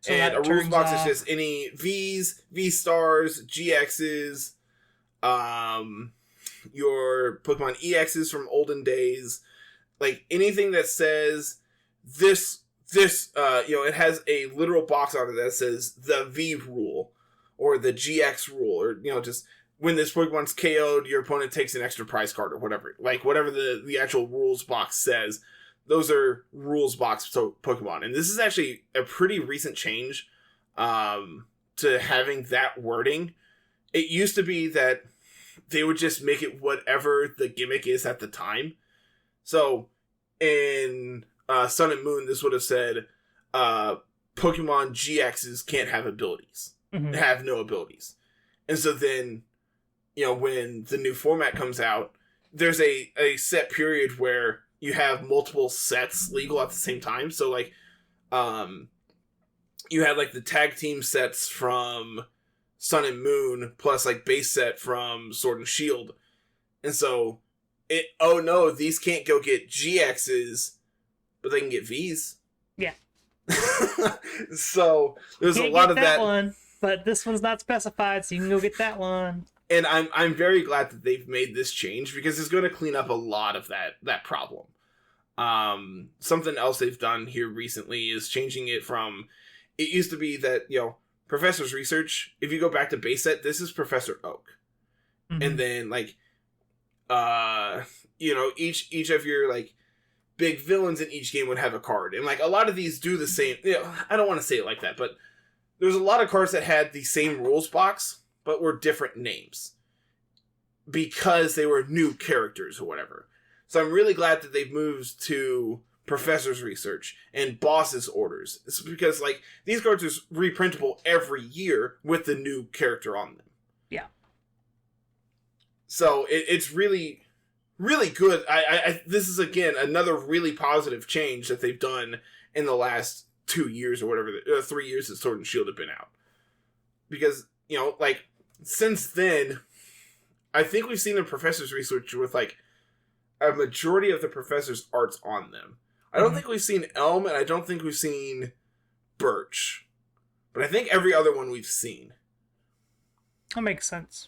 So and a rules box is just any Vs, V-Stars, GXs, your Pokemon EXs from olden days, like anything that says this it has a literal box on it that says the V rule or the GX rule, or just when this Pokemon's KO'd, your opponent takes an extra prize card or whatever. Like, whatever the actual rules box says, those are rules box Pokemon. And this is actually a pretty recent change to having that wording. It used to be that they would just make it whatever the gimmick is at the time. So, in Sun and Moon, this would have said Pokemon GXs can't have abilities. Mm-hmm. Have no abilities. And so then... when the new format comes out, there's a set period where you have multiple sets legal at the same time. So, like, you had, like, the tag team sets from Sun and Moon plus like base set from Sword and Shield. And so oh no, these can't go get GXs, but they can get Vs.
Yeah.
So there's a lot of that
one, but this one's not specified, so you can go get that one.
And I'm very glad that they've made this change, because it's going to clean up a lot of that problem. Something else they've done here recently is changing it from, it used to be that, Professor's Research, if you go back to base set, this is Professor Oak. Mm-hmm. And then like, each of your like big villains in each game would have a card. And like a lot of these do the same, I don't want to say it like that, but there's a lot of cards that had the same rules box, but were different names because they were new characters or whatever. So I'm really glad that they've moved to Professor's Research and Boss's Orders. It's because like these cards are reprintable every year with the new character on them.
Yeah.
So it's really, really good. This is again another really positive change that they've done in the last 2 years or whatever, 3 years that Sword and Shield have been out. Because like since then, I think we've seen the Professor's Research with like a majority of the Professor's arts on them. I don't think we've seen Elm, and I don't think we've seen Birch. But I think every other one we've seen.
That makes sense.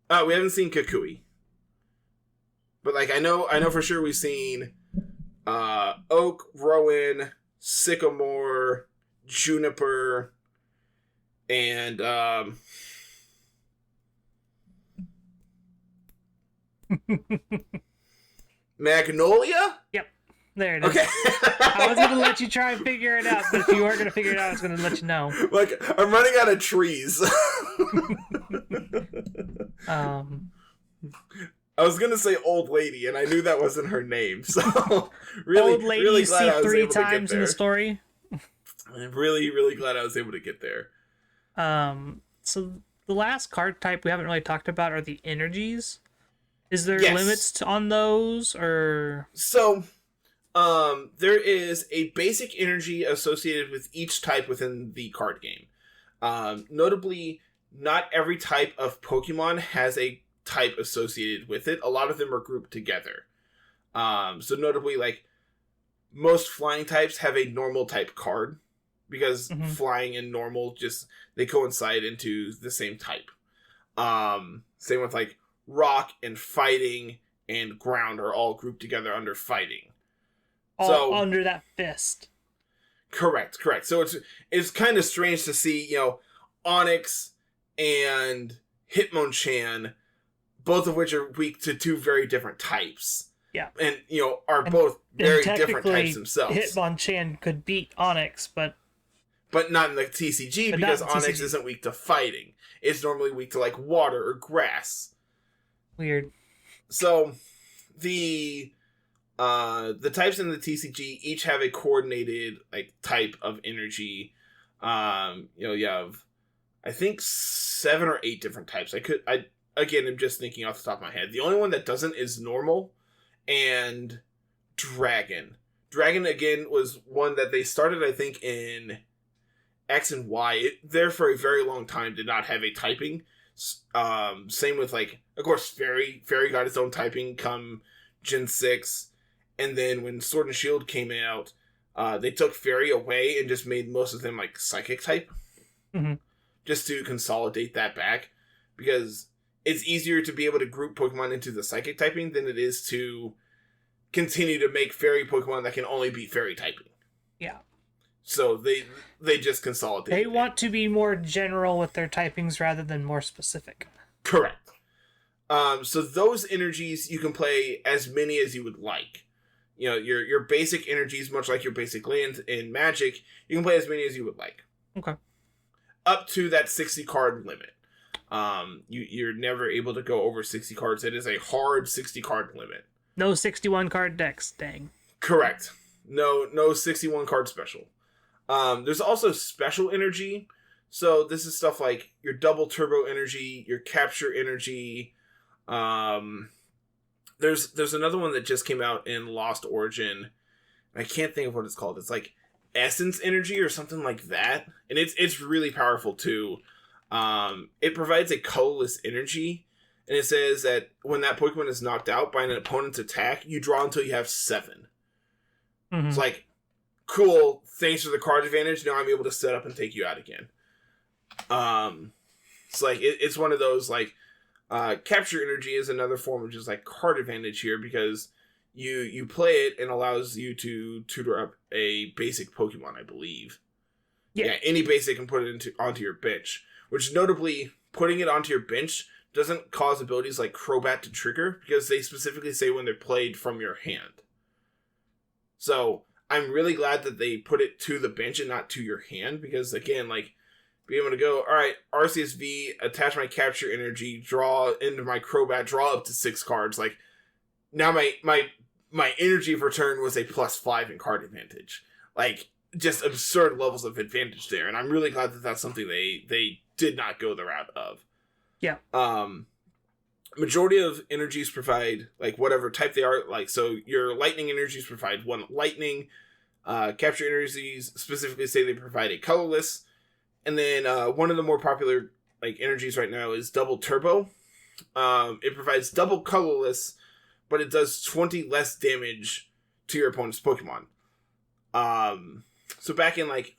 We haven't seen Kukui. But like I know for sure we've seen Oak, Rowan, Sycamore, Juniper, and Magnolia?
Yep. There it is.
Okay.
I was going to let you try and figure it out, but if you weren't going to figure it out, I was going to let you know.
Like, I'm running out of trees. I was going to say Old Lady, and I knew that wasn't her name. So, really,
Old Lady
really
you
glad
see
I was
3
able to get
times in
there.
the story.
I'm really, really glad I was able to get there.
So the last card type we haven't really talked about are the energies. Is there
Yes.
limits on those, or?
So, there is a basic energy associated with each type within the card game. Notably, not every type of Pokemon has a type associated with it. A lot of them are grouped together. So notably, like, most flying types have a normal type card, because flying and normal they coincide into the same type. Same with like rock and fighting and ground are all grouped together under fighting.
All under that fist.
Correct. So it's kind of strange to see, Onyx and Hitmonchan, both of which are weak to 2 very different types.
Yeah.
And, are both very different types themselves.
Hitmonchan could beat Onyx, but
not in the TCG, because Onyx isn't weak to fighting. It's normally weak to like water or grass.
Weird.
So the types in the TCG each have a coordinated like type of energy. You have I think 7 or 8 different types. I'm just thinking off the top of my head. The only one that doesn't is normal and dragon. Dragon again was one that they started I think in X and Y. There for a very long time did not have a typing. Same with like, of course, Fairy. Fairy got its own typing come Gen 6. And then when Sword and Shield came out, they took Fairy away and just made most of them like Psychic type.
Mm-hmm.
Just to consolidate that back. Because it's easier to be able to group Pokemon into the Psychic typing than it is to continue to make Fairy Pokemon that can only be Fairy typing.
Yeah.
So they just consolidate.
They want to be more general with their typings rather than more specific.
Correct. So those energies you can play as many as you would like. Your basic energies, much like your basic lands in Magic, you can play as many as you would like.
Okay.
Up to that 60 card limit. You're never able to go over 60 cards. It is a hard 60 card limit.
No 61 card decks, dang.
Correct. No 61 card special. There's also special energy. So this is stuff like your double turbo energy, your capture energy. There's another one that just came out in Lost Origin. I can't think of what it's called. It's like Essence Energy or something like that. And it's really powerful too. It provides a colorless energy, and it says that when that Pokemon is knocked out by an opponent's attack, you draw until you have 7.
Mm-hmm.
It's like, cool, thanks for the card advantage, now I'm able to set up and take you out again. It's like, it's one of those, like, capture energy is another form of just, like, card advantage here, because you play it and allows you to tutor up a basic Pokemon, I believe. Yeah, any basic can put it onto your bench. Which, notably, putting it onto your bench doesn't cause abilities like Crobat to trigger, because they specifically say when they're played from your hand. So, I'm really glad that they put it to the bench and not to your hand, because, again, like, being able to go, alright, RCSV, attach my capture energy, draw into my Crobat, draw up to 6 cards, like, now my energy for turn was a +5 in card advantage. Like, just absurd levels of advantage there, and I'm really glad that that's something they did not go the route of.
Yeah.
Majority of energies provide, like, whatever type they are, like, so your lightning energies provide 1 lightning, capture energies specifically say they provide a colorless, and then one of the more popular, like, energies right now is double turbo. It provides double colorless, but it does 20 less damage to your opponent's Pokemon. So back in, like,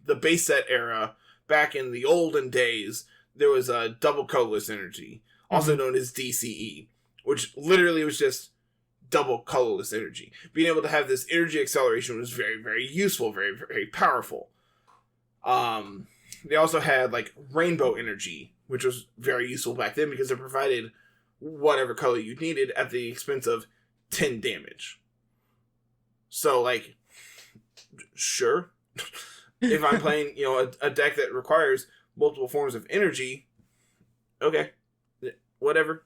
the base set era, back in the olden days, there was a double colorless energy, also known as DCE, which literally was just double colorless energy. Being able to have this energy acceleration was very, very useful, very, very powerful. They also had, like, rainbow energy, which was very useful back then because it provided whatever color you needed at the expense of 10 damage. So, like, sure. If I'm playing, you know, a deck that requires multiple forms of energy, okay, whatever.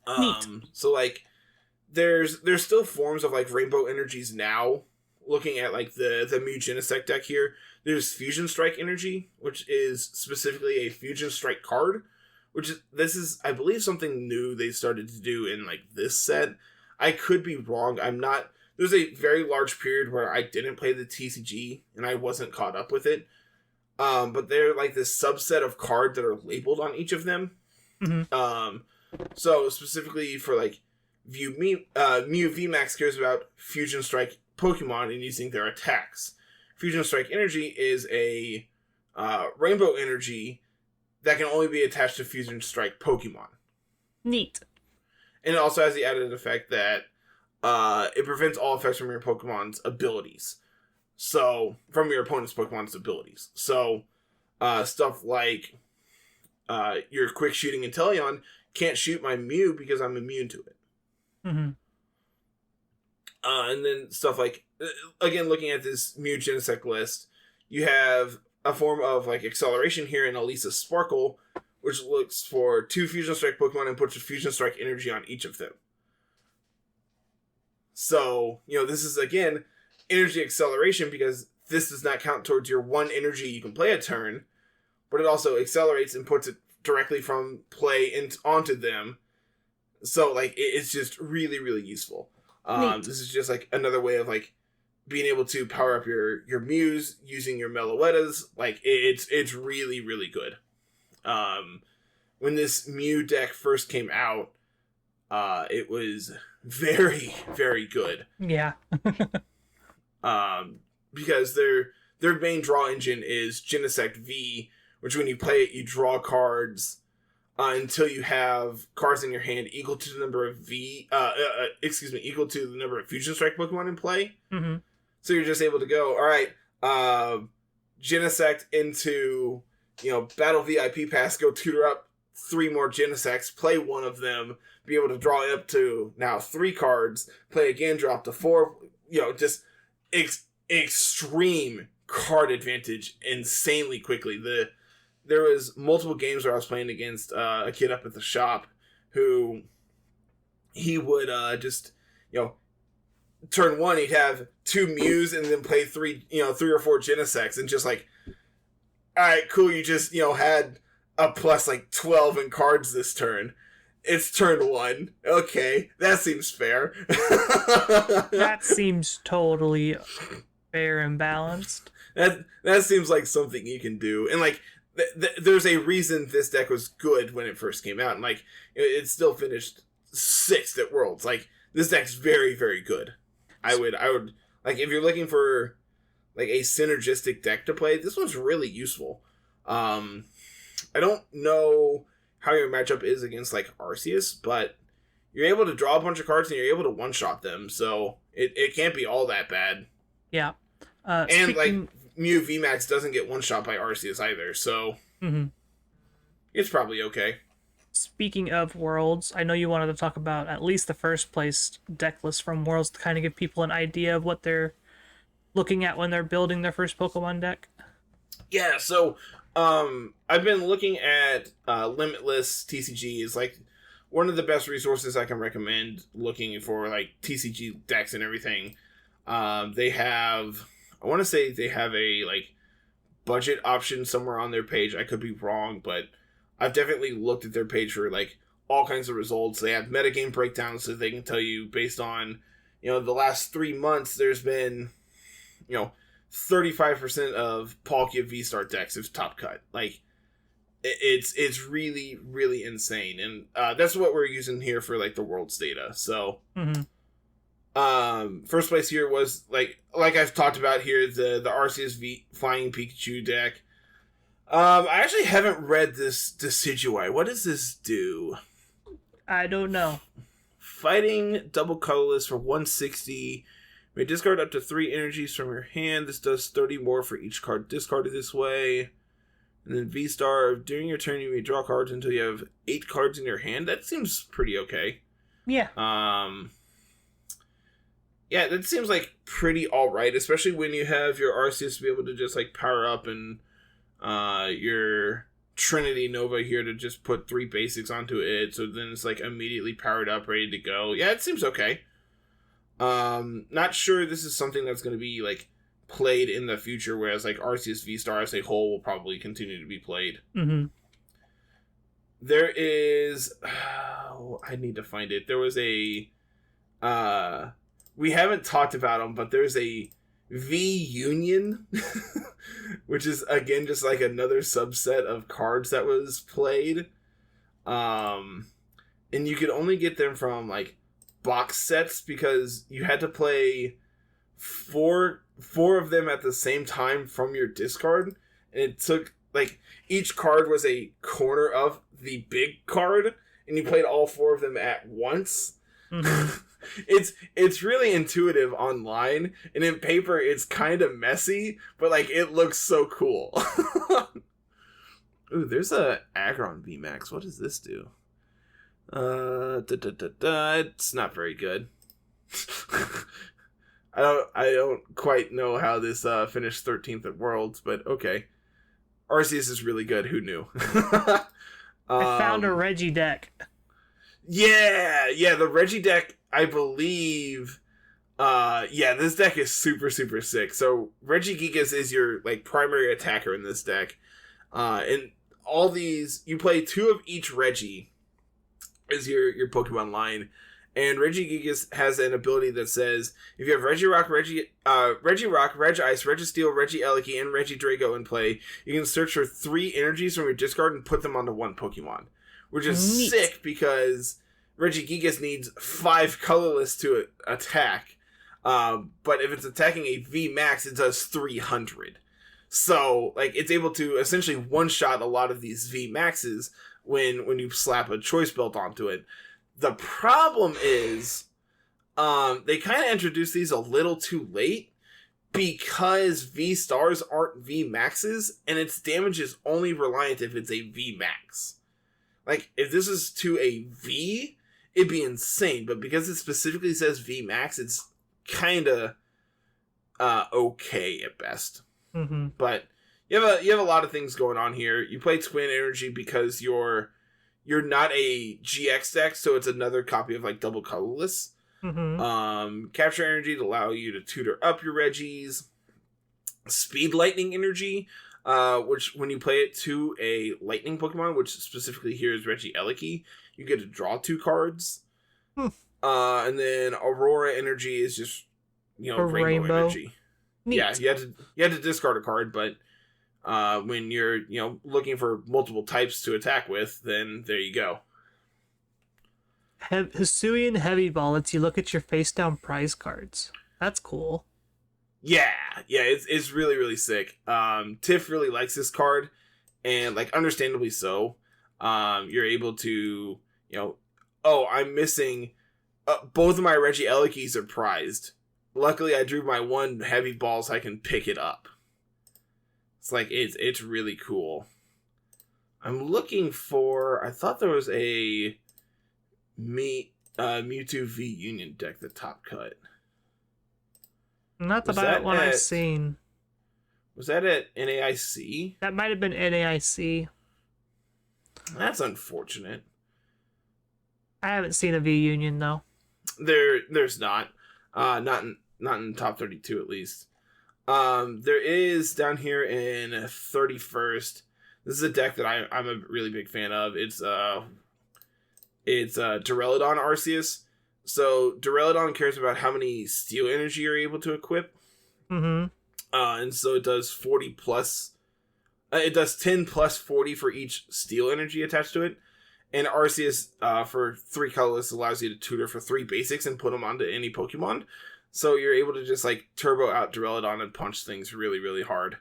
Neat.
So, like, there's still forms of, like, rainbow energies now. Looking at, like, the Mew Genesect deck here, there's Fusion Strike energy, which is specifically a Fusion Strike card, this is, I believe, something new they started to do in, like, this set. I could be wrong. There's a very large period where I didn't play the TCG, and I wasn't caught up with it. But they're, like, this subset of cards that are labeled on each of them.
Mm-hmm.
So, specifically for, like, Mew VMAX cares about Fusion Strike Pokemon and using their attacks. Fusion Strike Energy is a rainbow energy that can only be attached to Fusion Strike Pokemon.
Neat.
And it also has the added effect that it prevents all effects from your Pokemon's abilities. So, from your opponent's Pokemon's abilities. So, stuff like your Quick Shooting Inteleon can't shoot my Mew because I'm immune to it.
Mm-hmm.
And then stuff like, again, looking at this Mew Genesect list, you have a form of, like, acceleration here in Elisa Sparkle, which looks for 2 Fusion Strike Pokemon and puts a Fusion Strike energy on each of them. So, you know, this is, again, energy acceleration because this does not count towards your 1 energy you can play a turn, but it also accelerates and puts it directly from play onto them. So, like, it's just really, really useful. This is just, like, another way of, like, being able to power up your Mews using your Meloettas. Like, it's really, really good. When this Mew deck first came out, it was very, very good.
Yeah.
Because their main draw engine is Genesect V, which when you play it, you draw cards until you have cards in your hand equal to the number of equal to the number of Fusion Strike Pokemon in play.
Mm-hmm.
So you're just able to go, alright, Genesect into, you know, Battle VIP Pass, go tutor up 3 more Genesects, play one of them, be able to draw up to now 3 cards, play again, drop to 4, you know, just extreme card advantage insanely quickly. There was multiple games where I was playing against a kid up at the shop who he would just, you know, turn 1 he'd have 2 Mews and then play 3 or 4 Genesects and just like, all right, cool, you just, you know, had a plus like 12 in cards this turn. It's turn 1. Okay, that seems fair.
That seems totally fair and balanced.
That seems like something you can do. And like, there's a reason this deck was good when it first came out, and like it still finished 6th at Worlds. Like this deck's very, very good. I would like, if you're looking for like a synergistic deck to play, this one's really useful. I don't know how your matchup is against like Arceus, but you're able to draw a bunch of cards and you're able to one-shot them, so it can't be all that bad.
Yeah.
And like Mew VMAX doesn't get one-shot by Arceus either, so it's probably okay.
Speaking of Worlds, I know you wanted to talk about at least the first place deck list from Worlds to kind of give people an idea of what they're looking at when they're building their first Pokemon deck.
Yeah, so I've been looking at Limitless TCG is like one of the best resources I can recommend looking for like TCG decks and everything. They have, I want to say they have a like budget option somewhere on their page. I could be wrong, but I've definitely looked at their page for like all kinds of results. They have metagame breakdowns, so they can tell you based on, the last 3 months, there's been, 35% of Palkia V-Star decks have top cut. Like, it's really, really insane. And that's what we're using here for like the World's data. So, first place here was like I've talked about here, the Arceus V Flying Pikachu deck. I actually haven't read this Decidueye. What does this do?
I don't know.
Fighting double colorless for 160. May discard up to 3 energies from your hand. This does 30 more for each card discarded this way. And then V-Star, during your turn you may draw cards until you have 8 cards in your hand. That seems pretty okay.
Yeah.
Yeah, that seems like pretty alright, especially when you have your Arceus to be able to just like power up, and your Trinity Nova here to just put 3 basics onto it, so then it's like immediately powered up, ready to go. Yeah, it seems okay. Not sure this is something that's going to be like played in the future, whereas like Arceus V-Star as a whole will probably continue to be played. There is, I need to find it. There was a, we haven't talked about them, but there's a V-Union, which is again just like another subset of cards that was played. And you could only get them from like box sets because you had to play four of them at the same time from your discard, and it took like each card was a corner of the big card, and you played all 4 of them at once. It's really intuitive online, and in paper it's kind of messy, but like it looks so cool. Ooh, there's a Aggron VMAX. What does this do? It's not very good. I don't quite know how this finished 13th at Worlds, but okay. Arceus is really good. Who knew?
I found a Reggie deck.
Yeah, the Reggie deck, I believe. This deck is super, super sick. So Regigigas is your like primary attacker in this deck. And all these, you play 2 of each Reggie as your Pokemon line. And Regigigas has an ability that says, if you have Regirock, Regirock, Regice, Registeel, Regieleki, and Regidrago in play, you can search for 3 energies from your discard and put them onto 1 Pokemon. Which is sick because Regigigas needs 5 colorless to attack. But if it's attacking a VMAX, it does 300. So, like, it's able to essentially one-shot a lot of these VMAXs when you slap a choice belt onto it. The problem is, they kind of introduced these a little too late because V-Stars aren't V-Maxes, and its damage is only reliant if it's a V-Max. Like, if this is to a V, it'd be insane, but because it specifically says V-Max, it's kind of okay at best. But you have a lot of things going on here. You play Twin Energy because you're not a GX deck, so it's another copy of like double colorless. Capture Energy to allow you to tutor up your Reggies. Speed Lightning Energy, which when you play it to a Lightning Pokemon, which specifically here is Regieleki, you get to draw 2 cards. And then Aurora Energy is just Rainbow Energy. Neat. Yeah, you had to discard a card, but when you're, looking for multiple types to attack with, then there you go.
Hisuian Heavy Ball lets you look at your face down prize cards. That's cool.
Yeah, it's really, really sick. Tiff really likes this card, and like understandably so. You're able to, I'm missing both of my Regielekis are prized. Luckily, I drew my one heavy ball so I can pick it up. It's like it's really cool. I'm looking for. I thought there was a Mewtwo V Union deck, the top cut.
Not about one I've seen.
Was that at NAIC?
That might have been NAIC.
That's unfortunate.
I haven't seen a V Union though.
There's not. Not in top 32 at least. There is down here in 31st. This is a deck that I'm a really big fan of. It's Duraludon Arceus. So Duraludon cares about how many steel energy you're able to equip.
Mm-hmm.
And so it does 40 plus. It does 10 plus 40 for each steel energy attached to it. And Arceus, for 3 colorless, allows you to tutor for 3 basics and put them onto any Pokemon. So you're able to just like turbo out Duraludon and punch things really, really hard.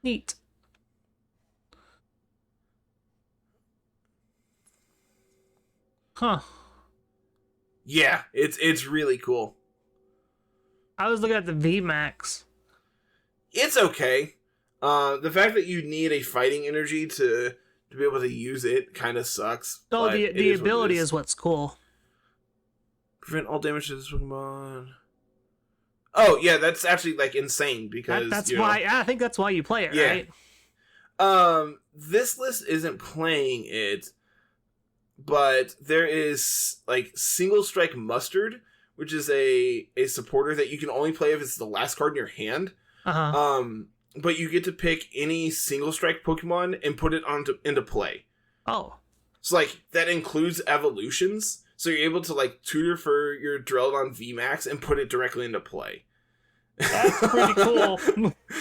Neat. Huh.
Yeah, it's really cool.
I was looking at the VMAX.
It's okay. The fact that you need a fighting energy to be able to use it kind of sucks.
Oh, the ability is what's cool.
Prevent all damage to this Pokemon. Oh yeah, that's actually like insane because
that's why I think that's why you play it,
yeah.
Right?
This list isn't playing it, but there is like Single Strike Mustard, which is a supporter that you can only play if it's the last card in your hand.
Uh-huh.
But you get to pick any Single Strike Pokemon and put it into play.
Oh.
So like that includes evolutions. So you're able to like tutor for your Duraludon VMAX and put it directly into play.
That's pretty cool.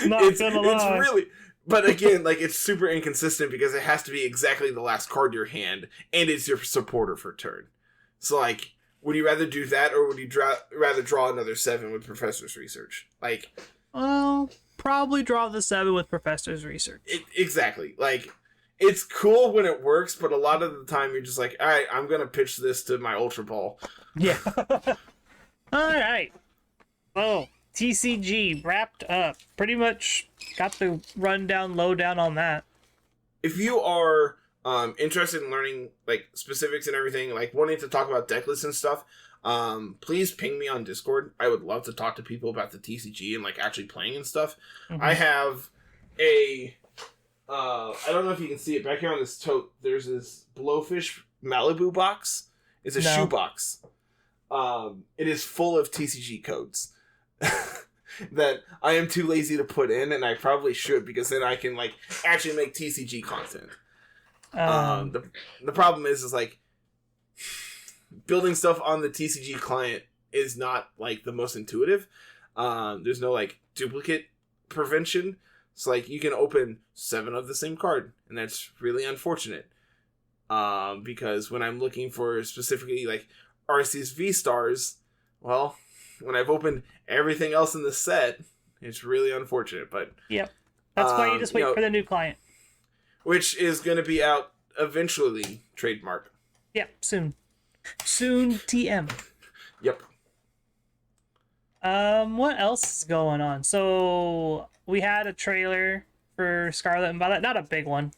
Not gonna lie.
It's really, but again, like it's super inconsistent because it has to be exactly the last card in your hand, and it's your supporter for turn. So like, would you rather do that, or would you rather draw another 7 with Professor's Research? Like,
well, probably draw the 7 with Professor's Research.
Exactly. Like, it's cool when it works, but a lot of the time you're just like, all right, I'm gonna pitch this to my Ultra Ball.
Yeah. All right. Oh. TCG wrapped up. Pretty much got the lowdown on that.
If you are interested in learning like specifics and everything, like wanting to talk about deck lists and stuff, please ping me on Discord. I would love to talk to people about the TCG and like actually playing and stuff. Mm-hmm. I have I don't know if you can see it back here on this tote. There's this Blowfish Malibu box. It's a shoe box. It is full of TCG codes. That I am too lazy to put in, and I probably should because then I can like actually make TCG content. The problem is like building stuff on the TCG client is not like the most intuitive. There's no like duplicate prevention, so like you can open 7 of the same card, and that's really unfortunate. Because when I'm looking for specifically like Arceus V-Stars, well, when I've opened everything else in the set, it's really unfortunate. But
yep, that's why you just wait for the new client,
which is going to be out eventually. Trademark.
Yep, soon. TM.
Yep.
What else is going on? So we had a trailer for Scarlet and Violet, not a big one.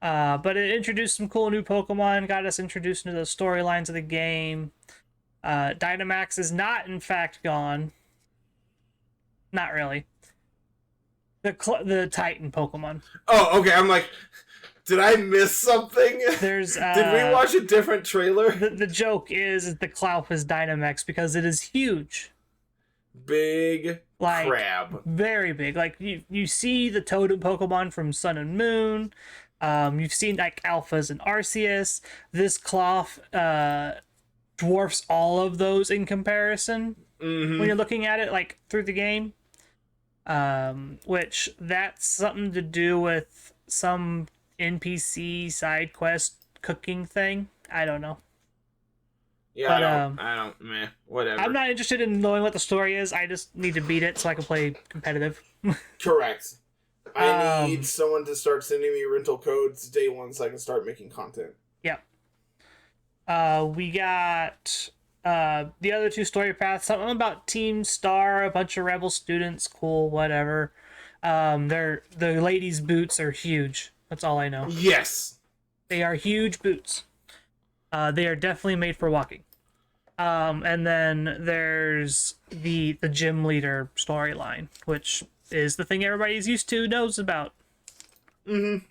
But it introduced some cool new Pokemon, got us introduced into the storylines of the game. Dynamax is not, in fact, gone. Not really. The Titan Pokemon.
Oh, okay. I'm like, did I miss something?
There's
did we watch a different trailer?
The joke is the Clough is Dynamax because it is huge.
Big like, crab.
Very big. Like you see the totem Pokemon from Sun and Moon. You've seen like Alphas and Arceus. This Clough dwarfs all of those in comparison when you're looking at it like through the game. which that's something to do with some NPC side quest cooking thing. I don't know.
Yeah,
But
I don't, meh, whatever.
I'm not interested in knowing what the story is. I just need to beat it so I can play competitive.
Correct. I need someone to start sending me rental codes day one so I can start making content.
Yep. We got the other two story paths. Something about Team Star, a bunch of rebel students. Cool, whatever. The ladies' boots are huge. That's all I know.
Yes.
They are huge boots. They are definitely made for walking. And then there's the gym leader storyline, which is the thing everybody's used to knows about.
Mm-hmm.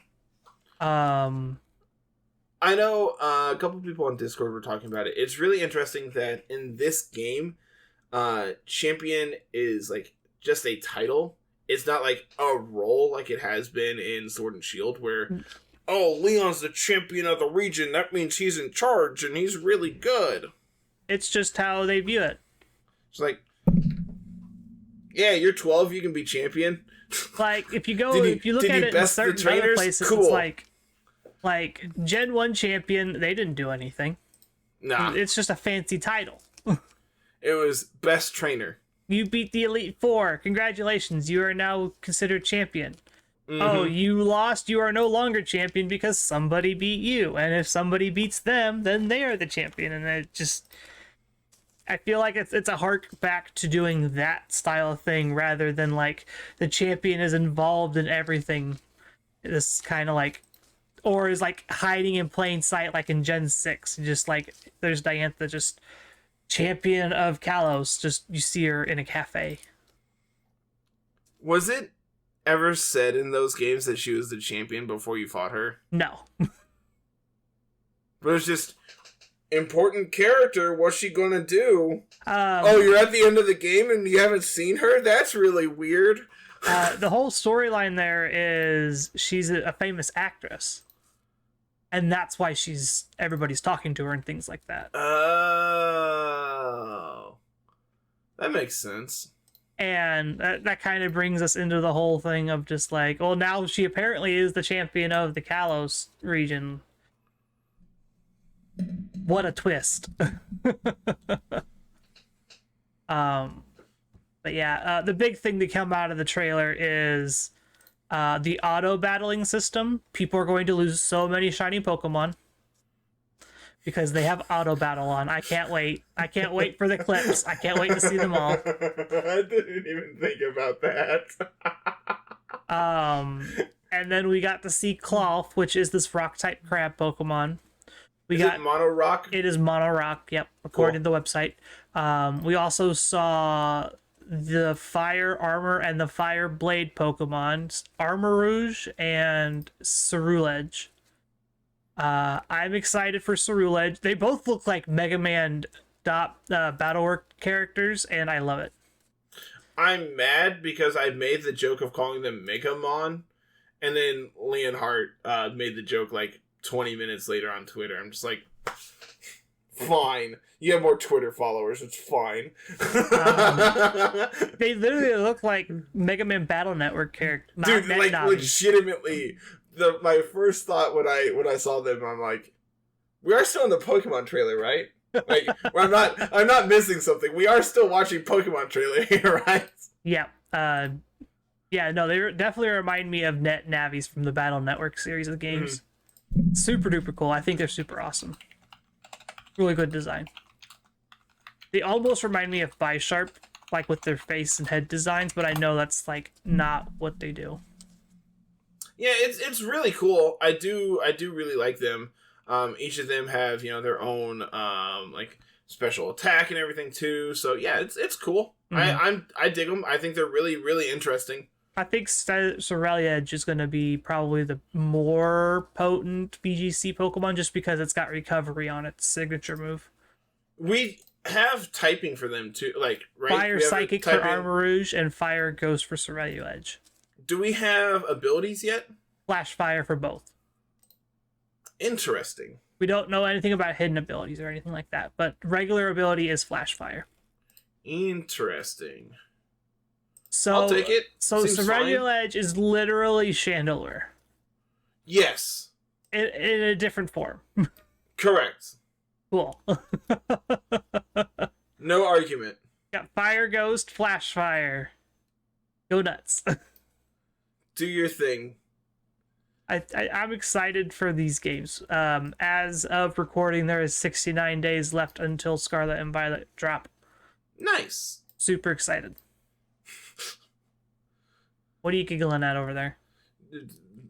I know a couple people on Discord were talking about it. It's really interesting that in this game, champion is like just a title. It's not like a role like it has been in Sword and Shield, where Leon's the champion of the region. That means he's in charge and he's really good.
It's just how they view it.
It's like, yeah, you're 12, you can be champion.
Like if you look at it in certain other places, cool. It's like Gen 1 champion, they didn't do anything.
Nah.
It's just a fancy title.
It was best trainer.
You beat the Elite Four. Congratulations, you are now considered champion.
Mm-hmm.
Oh, you lost, you are no longer champion because somebody beat you. And if somebody beats them, then they are the champion. And it just... I feel like it's a hark back to doing that style of thing rather than like the champion is involved in everything. This kind of like, or is like hiding in plain sight like in Gen 6. Just like there's Diantha, just champion of Kalos. Just you see her in a cafe.
Was it ever said in those games that she was the champion before you fought her?
No.
But it's just... important character, what's she gonna do? You're at the end of the game and you haven't seen her? That's really weird.
The whole storyline there is she's a famous actress. And that's why everybody's talking to her and things like that.
Oh. That makes sense.
And that kind of brings us into the whole thing of just like, well, now she apparently is the champion of the Kalos region. What a twist. But yeah, the big thing to come out of the trailer is the auto battling system. People are going to lose so many shiny Pokemon because they have auto battle on. I can't wait. I can't wait for the clips. I can't wait to see them all.
I didn't even think about that.
And then we got to see Cloth, which is this rock type crab Pokemon.
Is it Mono Rock?
It is Mono Rock, yep, according to the website. We also saw the Fire Armor and the Fire Blade Pokemon, Armarouge and Ceruledge. I'm excited for Ceruledge. They both look like Mega Man Battlework characters, and I love it.
I'm mad because I made the joke of calling them Megamon, and then Leonhardt made the joke like 20 minutes later on Twitter. I'm just like, fine. You have more Twitter followers. It's fine.
They literally look like Mega Man Battle Network characters.
Dude, like legitimately, my first thought when I saw them, I'm like, we are still in the Pokemon trailer, right? Like, I'm not missing something. We are still watching Pokemon trailer here, right?
Yeah. Yeah. No, they definitely remind me of Navis from the Battle Network series of games. Mm-hmm. Super duper cool. I think they're super awesome. Really good design. They almost remind me of Bisharp, like with their face and head designs, but I know that's like not what they do.
Yeah, it's really cool. I do really like them. Each of them have, their own like special attack and everything too. So yeah, it's cool. Mm-hmm. I dig them. I think they're really, really interesting.
I think Ceruledge is going to be probably the more potent VGC Pokemon just because it's got recovery on its signature move.
We have typing for them too, like, right?
Fire Psychic for Armarouge and Fire Ghost for Ceruledge.
Do we have abilities yet?
Flash Fire for both.
Interesting.
We don't know anything about hidden abilities or anything like that, but regular ability is Flash Fire.
Interesting. I'll take it.
So
Seems
Surrender
fine.
Edge is literally Chandelure
Yes.
in a different form.
Correct.
Cool.
No argument.
Got Fire Ghost, Flash Fire. Go nuts.
Do your thing.
I'm excited for these games. As of recording, there is 69 days left until Scarlet and Violet drop.
Nice.
Super excited. What are you giggling at over there?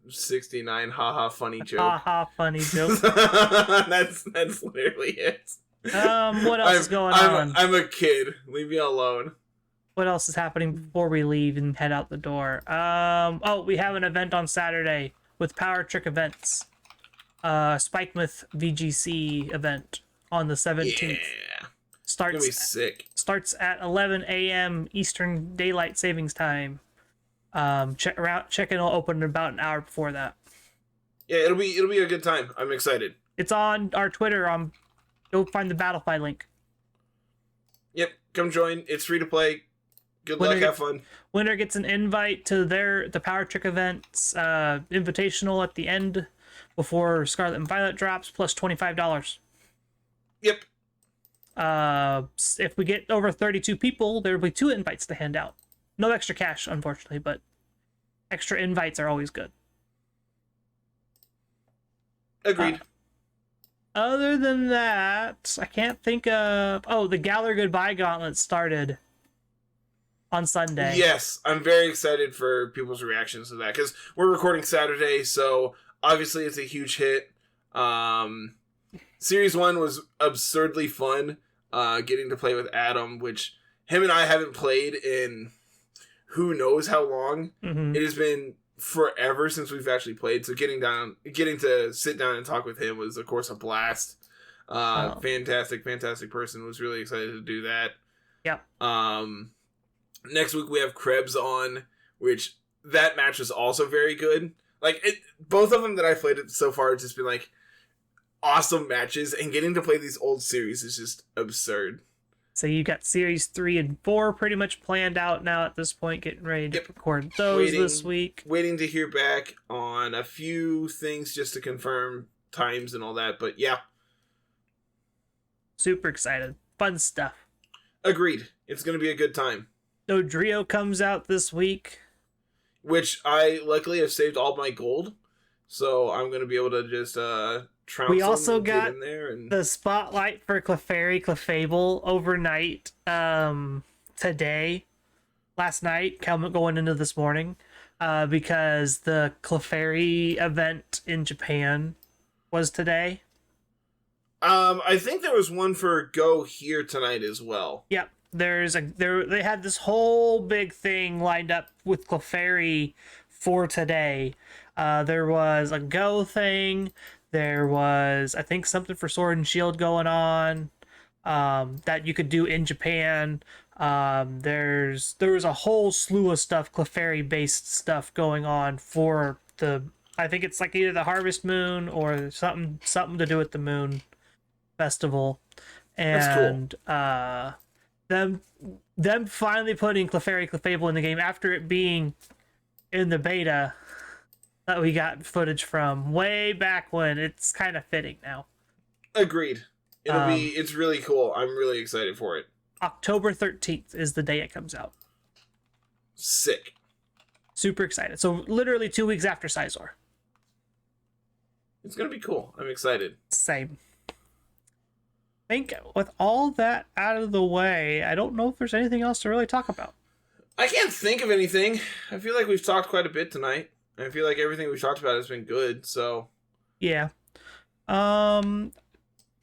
69, haha, funny joke.
Haha, funny joke.
that's literally it.
What else is going on?
I'm a kid. Leave me alone.
What else is happening before we leave and head out the door? Oh, we have an event on Saturday with Power Trick Events. Spikemouth VGC event on the 17th.
Yeah.
Starts
It's gonna be sick.
Starts at 11 a.m. Eastern Daylight Savings Time. Check-in will open in about an hour before that.
Yeah, it'll be a good time. I'm excited.
It's on our Twitter. Go find the Battlefy link.
Yep, come join. It's free to play. Good luck, have fun.
Winner gets an invite to the Power Trick Events invitational at the end before Scarlet and Violet drops, plus $25.
Yep.
If we get over 32 people, there will be 2 invites to hand out. No extra cash, unfortunately, but extra invites are always good.
Agreed.
Other than that, I can't think of... Oh, the Galar Goodbye Gauntlet started on Sunday.
Yes, I'm very excited for people's reactions to that, because we're recording Saturday, so obviously it's a huge hit. Series 1 was absurdly fun, getting to play with Adam, which him and I haven't played in who knows how long.
Mm-hmm.
It has been forever since we've actually played, so getting to sit down and talk with him was, of course, a blast. Fantastic person. Was really excited to do that.
Yep.
Next week we have Krebs on, which that match was also very good. Both of them that I've played so far have just been awesome matches, and getting to play these old series is just absurd.
So you got Series 3 and 4 pretty much planned out now at this point, getting ready to record those this week.
Waiting to hear back on a few things just to confirm times and all that, but yeah.
Super excited. Fun stuff.
Agreed. It's going to be a good time.
Dodrio comes out this week.
Which I luckily have saved all my gold, so I'm going to be able to just trounce
we also
and
got
get in there and...
the spotlight for Clefairy Clefable overnight last night, going into this morning, because the Clefairy event in Japan was today.
I think there was one for Go here tonight as well.
Yep. They had this whole big thing lined up with Clefairy for today. There was a Go thing. There was, I think, something for Sword and Shield going on that you could do in Japan. There was a whole slew of stuff, Clefairy based stuff going on for I think it's either the Harvest Moon or something to do with the Moon Festival. And
that's cool.
Them finally putting Clefairy Clefable in the game after it being in the beta that we got footage from way back when. It's kind of fitting now.
Agreed. It's really cool. I'm really excited for it.
October 13th is the day it comes out.
Sick.
Super excited. So literally 2 weeks after Scizor.
It's going to be cool. I'm excited.
Same. I think with all that out of the way, I don't know if there's anything else to really talk about.
I can't think of anything. I feel like we've talked quite a bit tonight. I feel like everything we've talked about has been good, so...
Yeah. Trying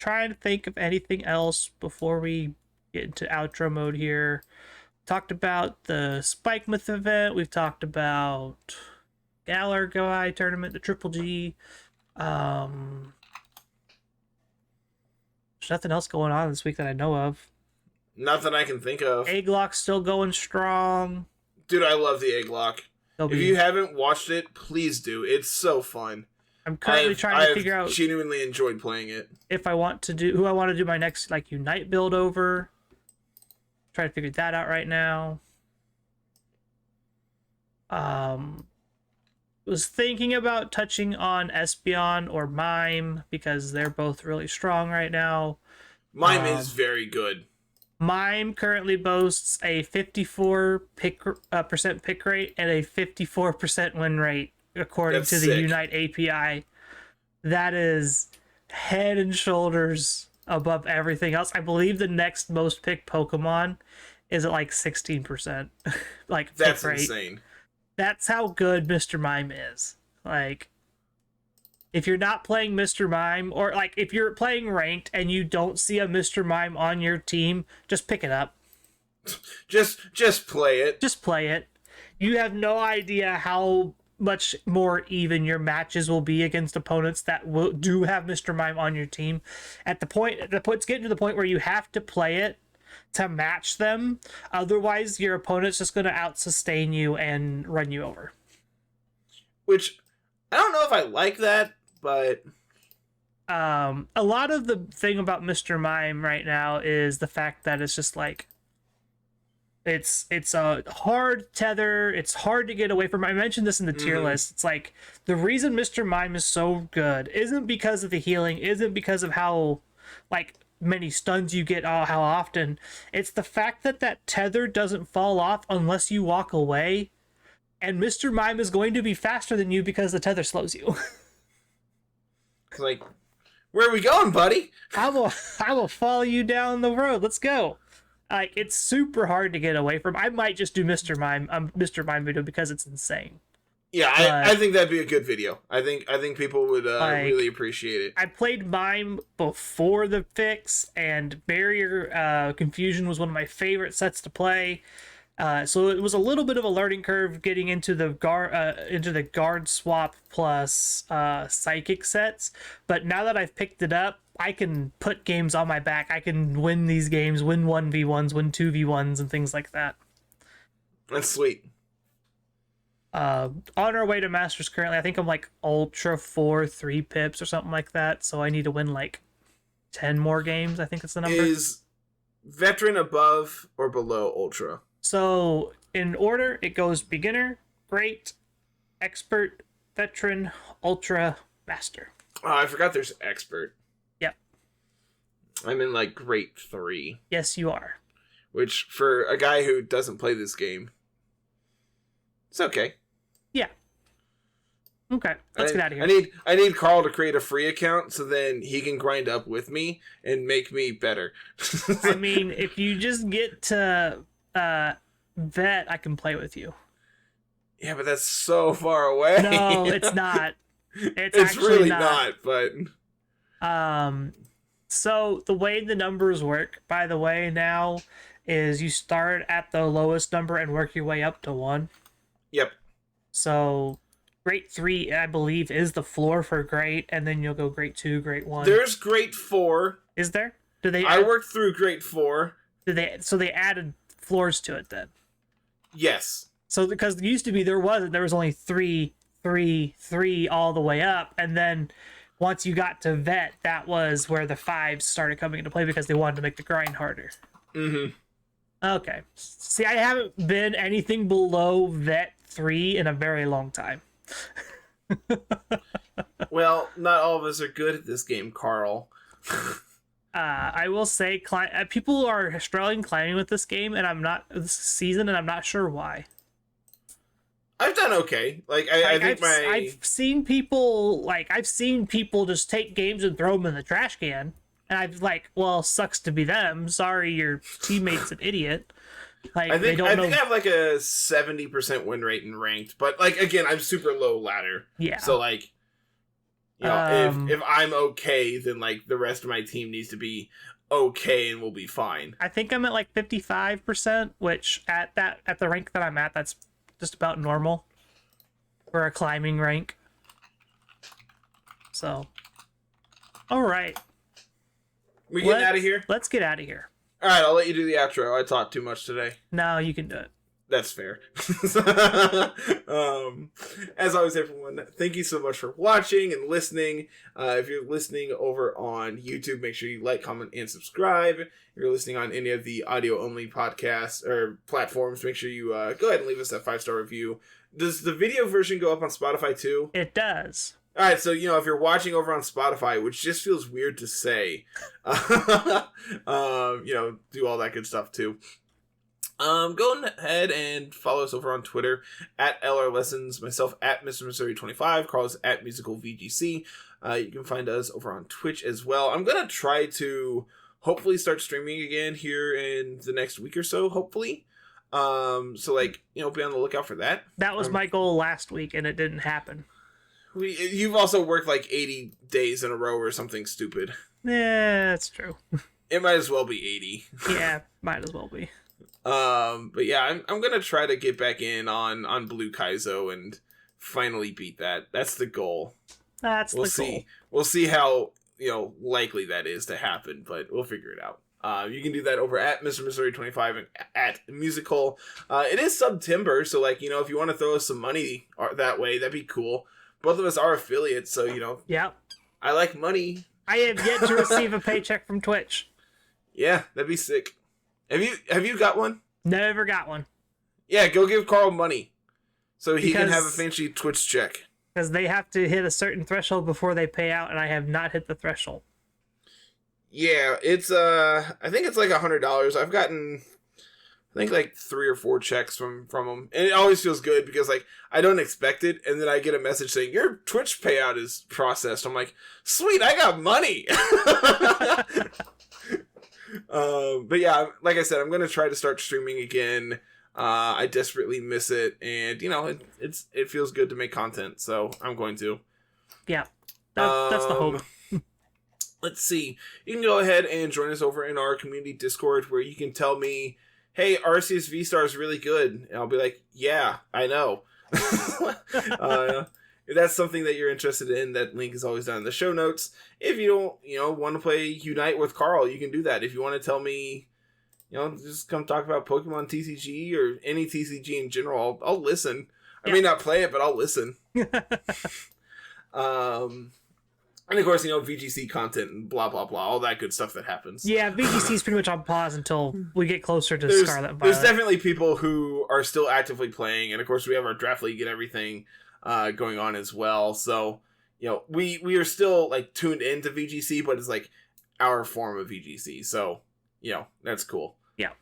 to think of anything else before we get into outro mode here. Talked about the Spikemouth event. We've talked about Galar Guy tournament, the Triple G. There's nothing else going on this week that I know of.
Nothing I can think of.
Egglock's still going strong.
Dude, I love the Egglock. If you haven't watched it, please do. It's so fun.
I'm currently trying to figure out...
I genuinely enjoyed playing it.
If I want to do... Who I want to do my next, Unite build over. Try to figure that out right now. Was thinking about touching on Espeon or Mime because they're both really strong right now.
Mime is very good.
Mime currently boasts a 54% pick rate and a 54% win rate, according to the Unite API. That is head and shoulders above everything else. I believe the next most picked Pokemon is at like 16%. Like,
that's
pick rate.
Insane.
That's how good Mr. Mime is. Like, if you're not playing Mr. Mime, or like if you're playing ranked and you don't see a Mr. Mime on your team, just pick it up.
Just play it.
Just play it. You have no idea how much more even your matches will be against opponents that do have Mr. Mime on your team. It's getting to the point where you have to play it to match them. Otherwise, your opponent's just going to out-sustain you and run you over.
Which, I don't know if I like that, but...
A lot of the thing about Mr. Mime right now is the fact that it's just like... It's a hard tether. It's hard to get away from. I mentioned this in the tier list. It's like, the reason Mr. Mime is so good isn't because of the healing, isn't because of how, like, many stuns you get, how often. It's the fact that that tether doesn't fall off unless you walk away, and Mr. Mime is going to be faster than you because the tether slows you.
Like, where are we going, buddy?
I will follow you down the road. Let's go. Like, it's super hard to get away from. I might just do Mr. Mime video because it's insane.
Yeah, I think that'd be a good video. I think people would really appreciate it.
I played Mime before the fix, and Barrier Confusion was one of my favorite sets to play. So it was a little bit of a learning curve getting into the guard swap plus psychic sets. But now that I've picked it up, I can put games on my back. I can win these games, win 1v1s, win 2v1s, and things like that.
That's sweet.
On our way to Masters currently, I think I'm like Ultra 4, 3 pips or something like that. So I need to win like 10 more games. I think it's the number.
Is Veteran above or below Ultra?
So in order, it goes Beginner, Great, Expert, Veteran, Ultra, Master.
Oh, I forgot there's Expert.
Yep.
I'm in like Great 3.
Yes, you are.
Which, for a guy who doesn't play this game, it's okay.
Yeah. Okay, let's get out of here.
I need Carl to create a free account so then he can grind up with me and make me better.
I mean, if you just get to vet, I can play with you.
Yeah, but that's so far away.
No, it's not. It's actually
really not, but
so the way the numbers work, by the way, now is you start at the lowest number and work your way up to 1.
Yep.
So Great 3, I believe, is the floor for Great, and then you'll go Great 2, Great 1.
There's Great 4.
Is there?
I worked through Great 4.
So they added floors to it then?
Yes.
So because it used to be there was only 3, 3, 3 all the way up, and then once you got to vet, that was where the 5s started coming into play because they wanted to make the grind harder.
Mm-hmm.
Okay. See, I haven't been anything below vet 3 in a very long time.
Well, not all of us are good at this game, Carl.
I will say, people are struggling climbing with this game, and this season, and I'm not sure why.
I've done okay. I've
seen people just take games and throw them in the trash can, and I'm like, well, sucks to be them. Sorry, your teammate's an idiot. Like, I think I have like a 70% win rate in ranked, but like again, I'm super low ladder. Yeah.
So like, you know, if I'm okay, then like the rest of my team needs to be okay, and we'll be fine.
I think I'm at like 55%, which at the rank that I'm at, that's just about normal for a climbing rank. So, all right.
We getting out of here?
Let's get out of here.
All right, I'll let you do the outro. I talked too much today.
No, you can do it.
That's fair. As always, everyone, thank you so much for watching and listening. If you're listening over on YouTube, make sure you like, comment, and subscribe. If you're listening on any of the audio-only podcasts or platforms, make sure you go ahead and leave us that 5-star review. Does the video version go up on Spotify too?
It does.
All right, so, if you're watching over on Spotify, which just feels weird to say, do all that good stuff too. Go ahead and follow us over on Twitter at LR Lessons, myself at Mr. Missouri 25, Carlos at Musical VGC. You can find us over on Twitch as well. I'm going to try to hopefully start streaming again here in the next week or so, hopefully. So be on the lookout for that.
That was my goal last week, and it didn't happen.
You've also worked 80 days in a row or something stupid.
Yeah, that's true.
It might as well be 80.
Yeah, might as well be.
But yeah, I'm gonna try to get back in on Blue Kaizo and finally beat that. That's the goal.
We'll
see. We'll see how likely that is to happen, but we'll figure it out. You can do that over at Mr. Missouri 25 and at Musical. It is September, so if you want to throw us some money that way, that'd be cool. Both of us are affiliates, so
Yep.
I like money.
I have yet to receive a paycheck from Twitch.
Yeah, that'd be sick. Have you got one?
Never got one.
Yeah, go give Carl money so he can have a fancy Twitch check.
Because they have to hit a certain threshold before they pay out, and I have not hit the threshold.
Yeah, it's I think it's $100. I've gotten I think 3 or 4 checks from them, and it always feels good because I don't expect it, and then I get a message saying your Twitch payout is processed. I'm like, sweet, I got money. But yeah, like I said, I'm gonna try to start streaming again. I desperately miss it, and it feels good to make content, so I'm going to.
Yeah, that's the hope.
Let's see. You can go ahead and join us over in our community Discord, where you can tell me, "Hey, Arceus V-Star is really good," and I'll be like, "Yeah, I know." If that's something that you're interested in, that link is always down in the show notes. If you don't, want to play Unite with Carl, you can do that. If you want to tell me, just come talk about Pokemon TCG or any TCG in general, I'll listen. I may not play it, but I'll listen. And of course, VGC content and blah, blah, blah, all that good stuff that happens.
Yeah, VGC is pretty much on pause until we get closer to Scarlet Violet.
There's definitely people who are still actively playing, and of course we have our draft league and everything going on as well. So, we are still tuned into VGC, but it's our form of VGC. So, that's cool.
Yeah.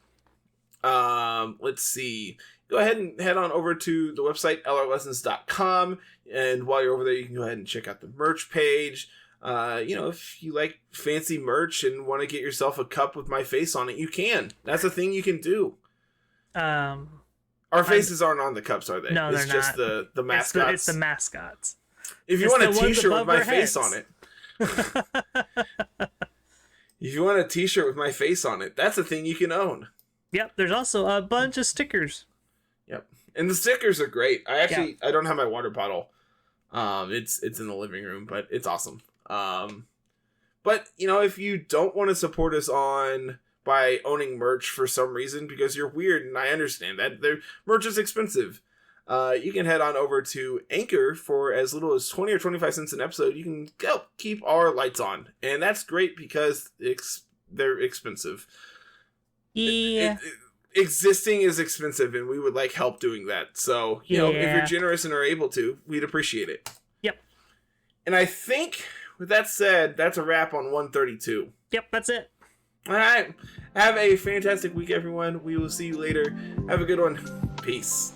Let's see. Go ahead and head on over to the website, lrlessons.com. And while you're over there, you can go ahead and check out the merch page. If you like fancy merch and want to get yourself a cup with my face on it, you can. That's a thing you can do. Our faces aren't on the cups, are they?
No, they're not.
It's just the mascots.
It's the mascots.
If you want a t-shirt with my face on it. If you want a t-shirt with my face on it, that's a thing you can own.
Yep, there's also a bunch of stickers.
Yep. And the stickers are great. I don't have my water bottle. It's in the living room, but it's awesome. But if you don't want to support us by owning merch for some reason because you're weird, and I understand that their merch is expensive, you can head on over to Anchor for as little as 20 or 25 cents an episode. You can help keep our lights on, and that's great because they're expensive.
Yeah.
Existing is expensive, and we would like help doing that. So, if you're generous and are able to, we'd appreciate it.
Yep.
And I think, with that said, that's a wrap on 132.
Yep, that's it.
All right. Have a fantastic week, everyone. We will see you later. Have a good one. Peace.